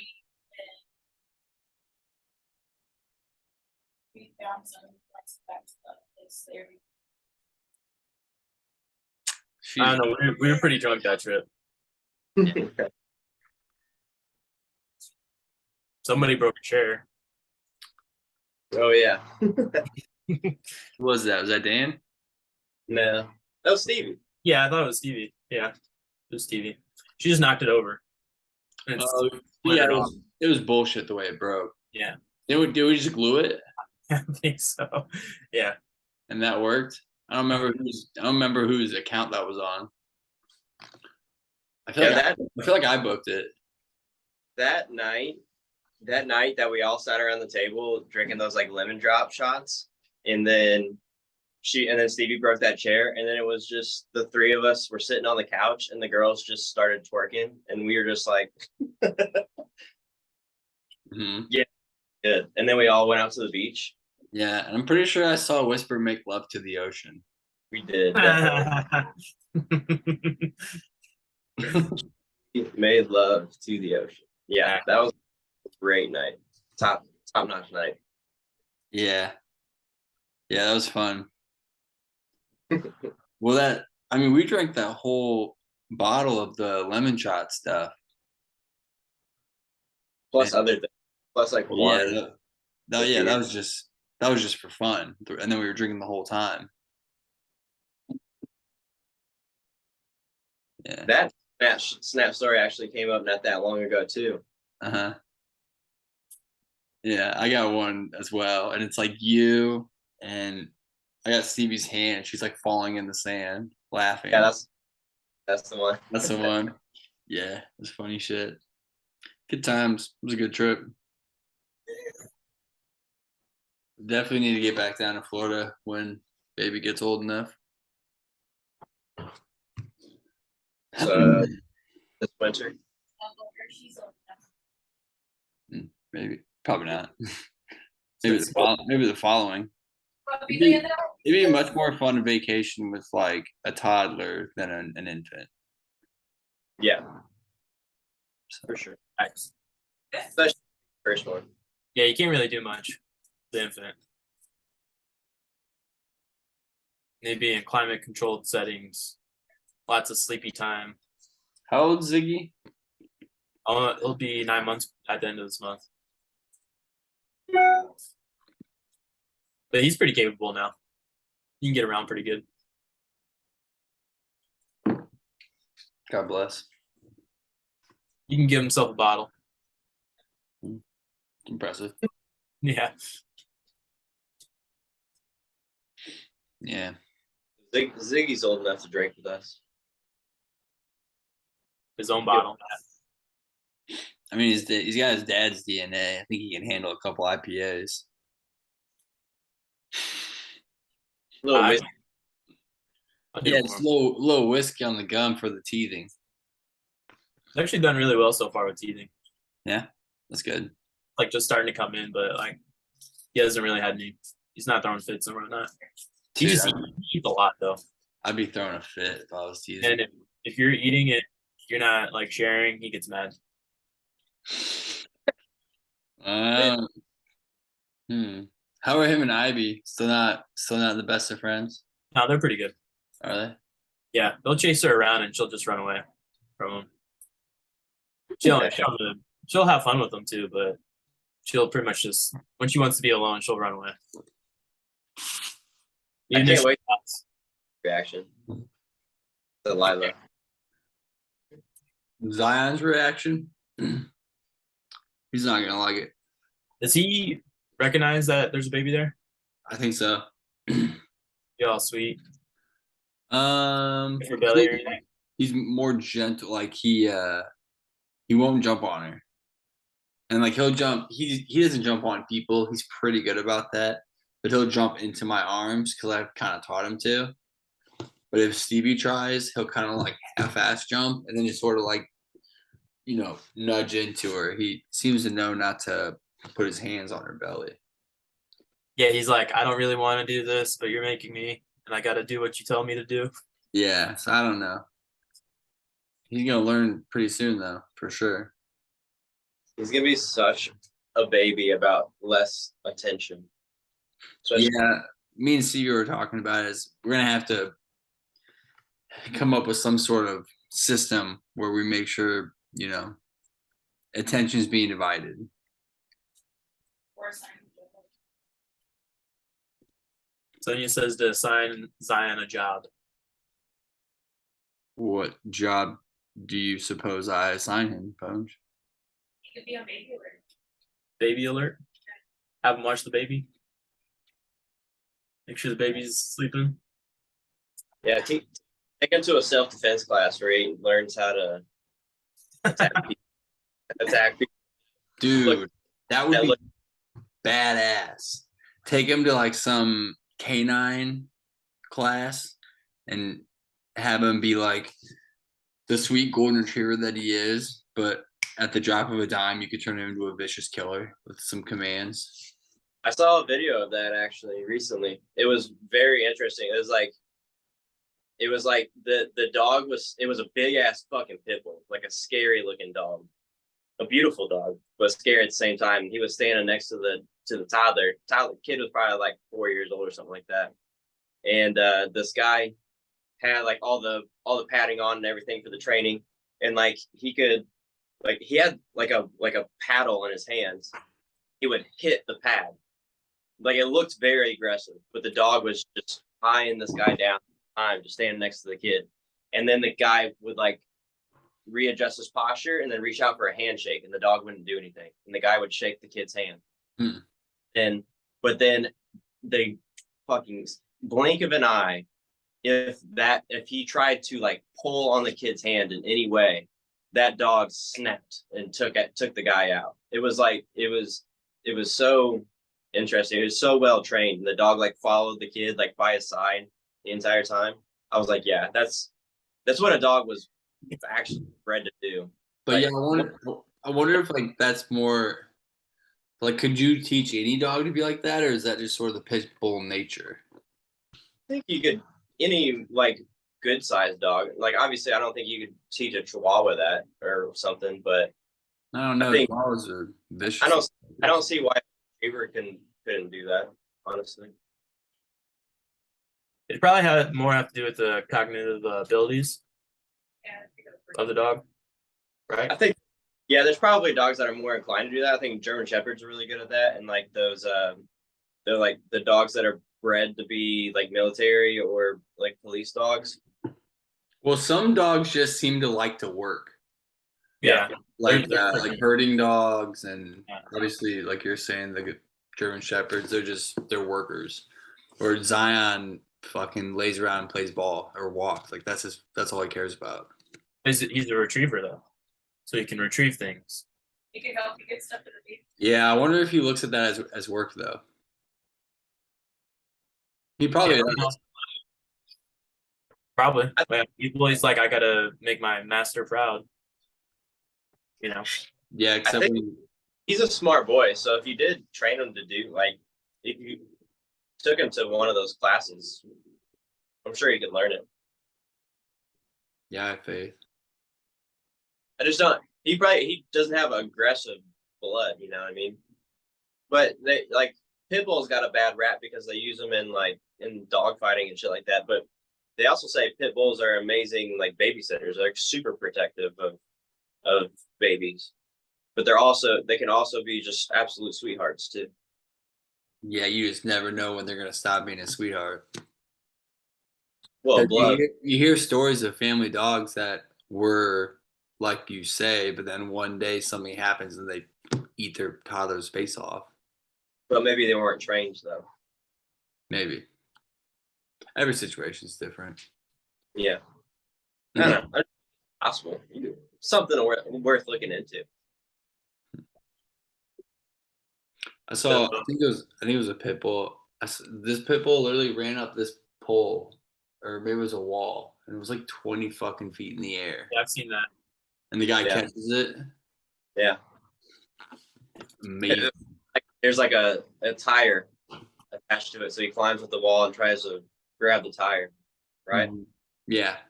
S5: We found some back stuff that's there.
S3: I don't know. We were pretty drunk that trip. Somebody broke a chair.
S4: Oh yeah.
S1: Who was that? Was that Dan?
S4: No, that was Stevie.
S3: Yeah, I thought it was Stevie. Yeah, it was Stevie. She just knocked it over.
S1: Yeah, It was bullshit the way it broke.
S3: Yeah.
S1: Did we just glue it?
S3: I think so. Yeah.
S1: And that worked. I don't remember whose account that was on. I feel like I booked it.
S4: That night that we all sat around the table drinking those like lemon drop shots, and then Stevie broke that chair, and then it was just the three of us were sitting on the couch, and the girls just started twerking, and we were just like, yeah, good. And then we all went out to the beach.
S1: Yeah, and I'm pretty sure I saw Whisper make love to the ocean.
S4: We did. Made love to the ocean. Yeah, that was a great night. Top notch night.
S1: Yeah, that was fun. Well, we drank that whole bottle of the lemon shot stuff.
S4: Plus other things. Plus like water.
S1: Yeah, that was just for fun. And then we were drinking the whole time. Yeah.
S4: That snap story actually came up not that long ago too.
S1: Uh-huh. Yeah, I got one as well. And it's like you, and I got Stevie's hand. She's like falling in the sand, laughing.
S4: Yeah, that's the one.
S1: That's the one. Yeah, it's funny shit. Good times. It was a good trip. Definitely need to get back down to Florida when baby gets old enough.
S4: So this winter.
S1: Maybe, probably not. maybe the following. It'd be a much more fun vacation with like a toddler than an infant.
S4: Yeah, for sure.
S3: Nice.
S4: Especially the first one.
S3: Yeah, you can't really do much. The infant. Maybe in climate controlled settings. Lots of sleepy time.
S1: How old Ziggy?
S3: It'll be 9 months at the end of this month. But he's pretty capable now. He can get around pretty good.
S1: God bless.
S3: He can give himself a bottle.
S1: Impressive.
S3: Yeah.
S1: Yeah.
S4: Ziggy's old enough to drink with us.
S3: His own bottle.
S1: I mean, he's got his dad's DNA. I think he can handle a couple IPAs.
S4: Whiskey.
S1: Yeah, it's little whiskey on the gum for the teething.
S3: He's actually done really well so far with teething.
S1: Yeah, that's good.
S3: Like just starting to come in, but like he hasn't really had any. He's not throwing fits and whatnot. He just eats a lot though.
S1: I'd be throwing a fit if I was teasing.
S3: And if you're eating it, you're not like sharing. He gets mad.
S1: How are him and Ivy? Still not the best of friends?
S3: No, they're pretty good.
S1: Are they?
S3: Yeah, they'll chase her around and she'll just run away from them. She'll have fun with them too, but she'll pretty much just when she wants to be alone, she'll run away.
S4: I can't wait. Reaction. To Lila.
S1: Zion's reaction. He's not gonna like it.
S3: Does he recognize that there's a baby there?
S1: I think so.
S3: Be all sweet.
S1: For
S3: belly or anything?
S1: He's more gentle. Like he won't jump on her, and like he'll jump. He doesn't jump on people. He's pretty good about that. But he'll jump into my arms because I've kind of taught him to. But if Stevie tries, he'll kind of like half-ass jump and then just sort of like, nudge into her. He seems to know not to put his hands on her belly.
S3: Yeah, he's like, I don't really want to do this, but you're making me, and I got to do what you tell me to do.
S1: Yeah, so I don't know. He's going to learn pretty soon, though, for sure.
S4: He's going to be such a baby about less attention.
S1: Yeah, me and Stevie were talking about is we're going to have to come up with some sort of system where we make sure, attention is being divided.
S3: Sonia says to assign Zion a job.
S1: What job do you suppose I assign him, Punch?
S5: He could be on baby alert.
S3: Baby alert. Have him watch the baby. Make sure the baby's sleeping.
S4: Yeah, take him to a self-defense class where he learns how to attack people.
S1: Dude,
S4: Look,
S1: that would
S4: that
S1: be
S4: look-
S1: badass. Take him to like some canine class and have him be like the sweet golden retriever that he is, but at the drop of a dime, you could turn him into a vicious killer with some commands.
S4: I saw a video of that actually recently. It was very interesting. It was like the dog was a big ass fucking pit bull, like a scary looking dog, a beautiful dog, but scary at the same time. He was standing next to the toddler. Kid was probably like 4 years old or something like that, and this guy had like all the padding on and everything for the training, and like he had like a paddle in his hands. He would hit the pad. Like it looked very aggressive, but the dog was just eyeing this guy down time, just standing next to the kid. And then the guy would like readjust his posture and then reach out for a handshake, and the dog wouldn't do anything. And the guy would shake the kid's hand. But then the fucking blink of an eye, if he tried to like pull on the kid's hand in any way, that dog snapped and took the guy out. It was so interesting. It was so well trained. The dog like followed the kid like by his side the entire time. I was like, yeah, that's what a dog was actually bred to do.
S1: But
S4: like,
S1: yeah, I wonder if like that's more like, could you teach any dog to be like that, or is that just sort of the pit bull nature?
S4: I think you could any like good sized dog. Like obviously, I don't think you could teach a Chihuahua that or something, but
S1: I don't know.
S4: I think,
S1: Chihuahuas are vicious.
S4: I don't see why a retriever couldn't do that. Honestly,
S3: It probably had more have to do with the cognitive abilities
S5: Yeah, I think that's
S3: of the dog, right?
S4: I think yeah, there's probably dogs that are more inclined to do that. I think German Shepherds are really good at that, and like those they're like the dogs that are bred to be like military or like police dogs.
S1: Well, some dogs just seem to like to work,
S3: Yeah.
S1: like
S3: They're-
S1: like herding dogs, and
S3: Yeah.
S1: obviously, like you're saying, the German Shepherds, they're workers. Or Zion fucking lays around and plays ball or walks. Like that's all he cares about.
S3: He's a retriever though, so he can retrieve things.
S5: He can help you get stuff in the baby.
S1: Yeah, I wonder if he looks at that as work though. He probably
S3: Yeah,
S1: does.
S3: probably. Yeah. He's like, I gotta make my master proud. You know.
S1: Yeah, except
S4: think-
S1: when,
S4: He's a smart boy, so if you did train him to do like if you took him to one of those classes, I'm sure he could learn it.
S1: yeah, I have faith.
S4: I just don't. He doesn't have aggressive blood. You know what I mean? But they like pit bulls got a bad rap because they use them in dog fighting and shit like that. But they also say pit bulls are amazing like babysitters. They're super protective of babies, but they can also be just absolute sweethearts too.
S1: Yeah, you just never know when they're gonna stop being a sweetheart.
S4: Well,
S1: 'Cause
S4: blood.
S1: you hear stories of family dogs that were like you say, but then one day something happens and they eat their toddler's face off.
S4: But maybe they weren't trained though.
S1: Maybe. Every situation's different.
S4: Yeah. I don't know. Possible. Something worth looking into.
S1: I saw. I think it was a pit bull. This pit bull literally ran up this pole, or maybe it was a wall, and it was like 20 fucking feet in the air.
S3: Yeah, I've seen that.
S1: And the guy
S4: Yeah.
S1: catches it.
S4: Yeah.
S1: Amazing.
S4: There's like a tire attached to it, so he climbs with the wall and tries to grab the tire. Right.
S1: Mhm. Yeah.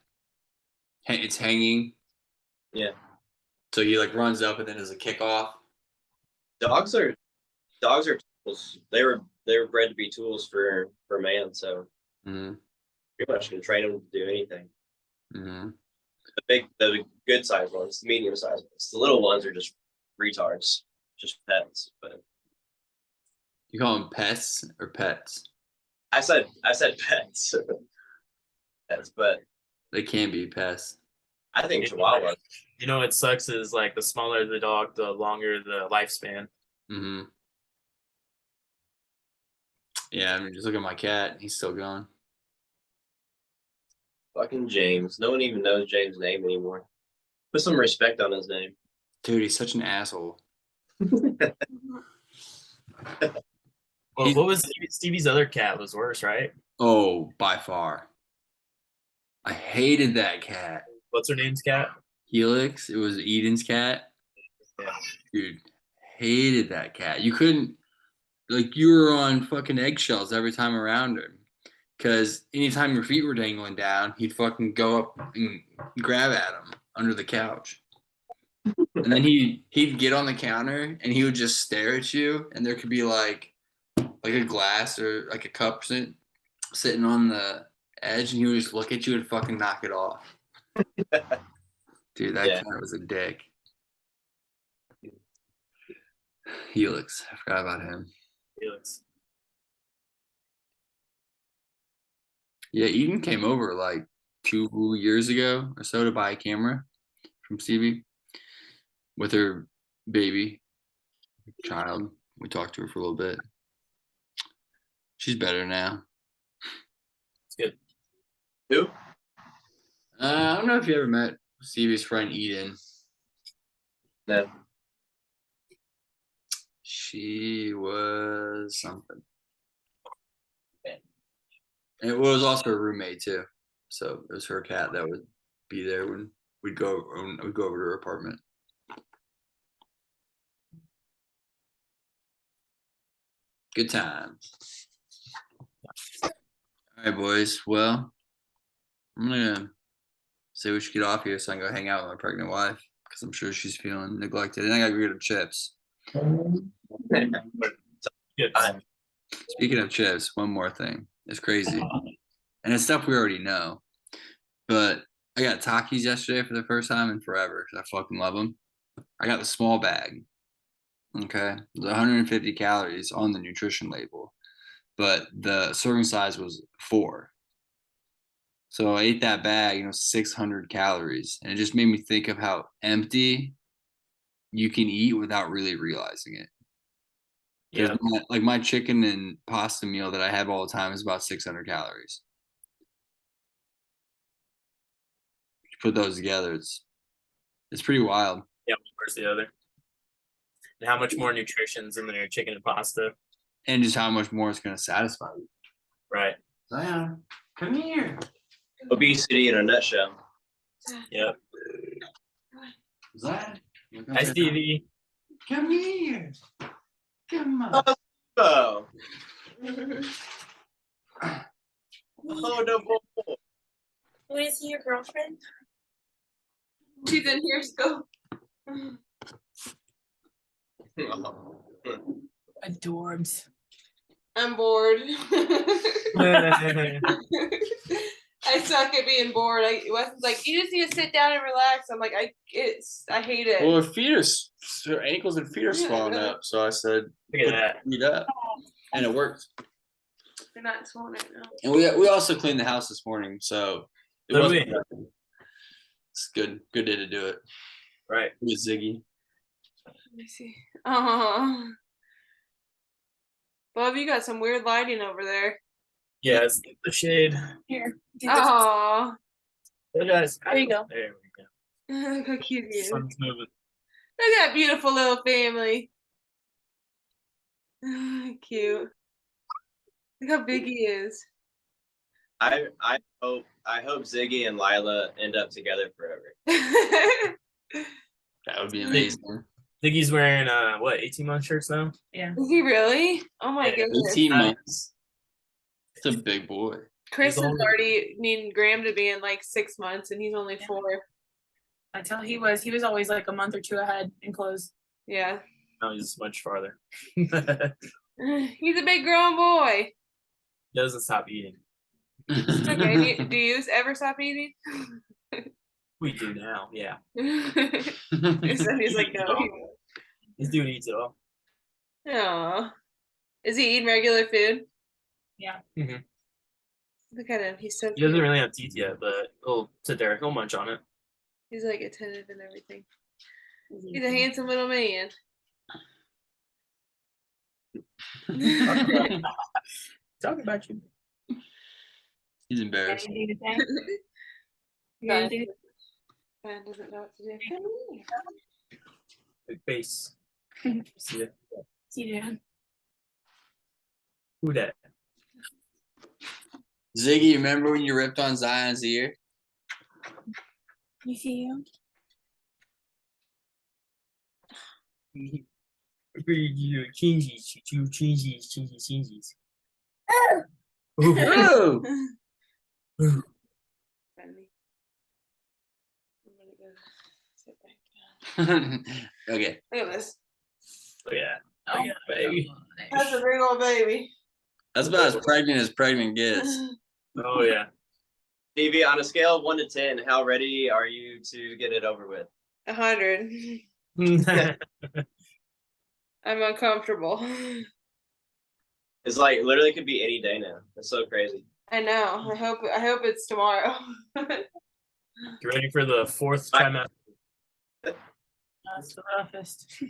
S1: It's hanging.
S4: Yeah.
S1: So he like runs up and then does a kickoff.
S4: Dogs are tools. They were bred to be tools for man. So
S1: Mm-hmm.
S4: pretty much can train them to do anything.
S1: Mm-hmm.
S4: The good sized ones, the medium sized ones, the little ones are just retards, just pets. But
S1: You call them pests or pets?
S4: I said pets. Pets, but
S1: They can be pests.
S4: I think Chihuahuas
S3: You know what sucks is like the smaller the dog, the longer the lifespan.
S1: Mm-hmm. Yeah, I mean, just look at my cat. He's still going.
S4: Fucking James. No one even knows James' name anymore. Put some respect on his name.
S1: Dude, he's such an asshole.
S3: Well, what was Stevie's other cat was worse, right?
S1: Oh, by far. I hated that cat.
S3: What's her name's cat?
S1: Helix. It was Eden's cat.
S3: Yeah.
S1: Dude, hated that cat. You couldn't, like, you were on fucking eggshells every time around him. Because anytime your feet were dangling down, he'd fucking go up and grab at him under the couch. And then he'd get on the counter and he would just stare at you, and there could be like a glass or like a cup sitting on the edge, and he would just look at you and fucking knock it off. Dude, that cat was a dick. Helix, I forgot about him.
S3: Felix.
S1: Yeah, Eden came over like 2 years ago or so to buy a camera from Stevie with her baby child. We talked to her for a little bit. She's better now.
S3: It's good.
S4: Who?
S1: I don't know if you ever met Stevie's friend Eden.
S4: No.
S1: She was something. And it was also a roommate too. So it was her cat that would be there when we'd go over to her apartment. Good times. All right, boys. Well, I'm gonna say we should get off here so I can go hang out with my pregnant wife because I'm sure she's feeling neglected. And I gotta get her chips.
S3: Good.
S1: Speaking of chips, one more thing. It's crazy. And it's stuff we already know. But I got Takis yesterday for the first time in forever because I fucking love them. I got the small bag. Okay. There's 150 calories on the nutrition label, but the serving size was 4. So I ate that bag, 600 calories. And it just made me think of how empty you can eat without really realizing it.
S3: Yeah.
S1: Like my chicken and pasta meal that I have all the time is about 600 calories. Put those together, it's pretty wild.
S3: Yeah, where's the other? And how much more nutrition's in your chicken and pasta?
S1: And just how much more it's going to satisfy you.
S3: Right.
S1: Zion, come here.
S4: Obesity in a nutshell.
S3: Yep.
S1: Zion,
S3: Hi, Stevie.
S1: come here. Come on.
S4: Oh. Oh no.
S5: Wait, is he your girlfriend?
S6: She's in here still.
S5: Adorbs.
S6: I'm bored. I suck at being bored. Weston's like, you just need to sit down and relax. I'm like, I hate it.
S1: Well, her ankles and feet are swollen up. So I said,
S3: Look at that.
S1: feet up. And it worked.
S6: They're not swollen right now.
S1: And we also cleaned the house this morning. So it
S3: So
S1: wasn't. It's good day to do it.
S3: Right.
S1: With Ziggy.
S6: Let me see. Oh, Bob, you got some weird lighting over there.
S3: Yeah, it's the shade.
S5: Here.
S6: Oh,
S3: Hey guys.
S5: There you go.
S3: There we go.
S6: look how cute he is. Look
S3: Sun's moving.
S6: at that beautiful little family. Cute. Look how big he is.
S4: I hope Ziggy and Lila end up together forever.
S1: That would be amazing.
S3: Ziggy's wearing 18-month shirts now?
S5: Yeah.
S6: Is he really? Oh my
S3: Yeah.
S6: goodness.
S1: 18 months. It's a big boy.
S6: Chris
S3: He's
S6: is
S3: only-
S6: already needing Graham to be in like 6 months, and he's only 4.
S5: Until he was always like a month or 2 ahead in clothes.
S6: Yeah.
S3: No, he's much farther.
S6: He's a big grown boy.
S3: Doesn't stop eating.
S6: It's okay. Do you ever stop eating?
S3: We do now, yeah.
S6: He's like, no.
S3: This dude eats it all.
S6: Aw. Is he eating regular food?
S5: Yeah.
S3: Mhm.
S6: Look at him. He's so
S3: He doesn't
S6: cute.
S3: really have teeth yet, but he'll sit there. He'll munch on it.
S6: He's like attentive and everything. He's a handsome little man.
S3: Talking about you.
S1: He's embarrassed.
S5: Anything to say? You
S6: Fine.
S5: gonna do-
S6: Fan doesn't know what to do.
S3: Big face. See it?
S5: See you, Dan.
S3: Who that?
S1: Ziggy, you remember when you ripped on Zion's ear?
S5: You see him?
S3: Chingies.
S1: Oh!
S6: Funny. I'm gonna go sit back down.
S1: Okay.
S6: Look at this.
S3: Look at that. Oh, yeah, baby.
S6: That's a big old baby.
S1: That's about as pregnant gets.
S3: Oh, yeah.
S4: Stevie, on a scale of 1 to 10, how ready are you to get it over with?
S6: 100. I'm uncomfortable.
S4: It's like literally could be any day now. It's so crazy.
S6: I know. I hope it's tomorrow.
S3: You ready for the 4th trimester?
S5: That's the roughest.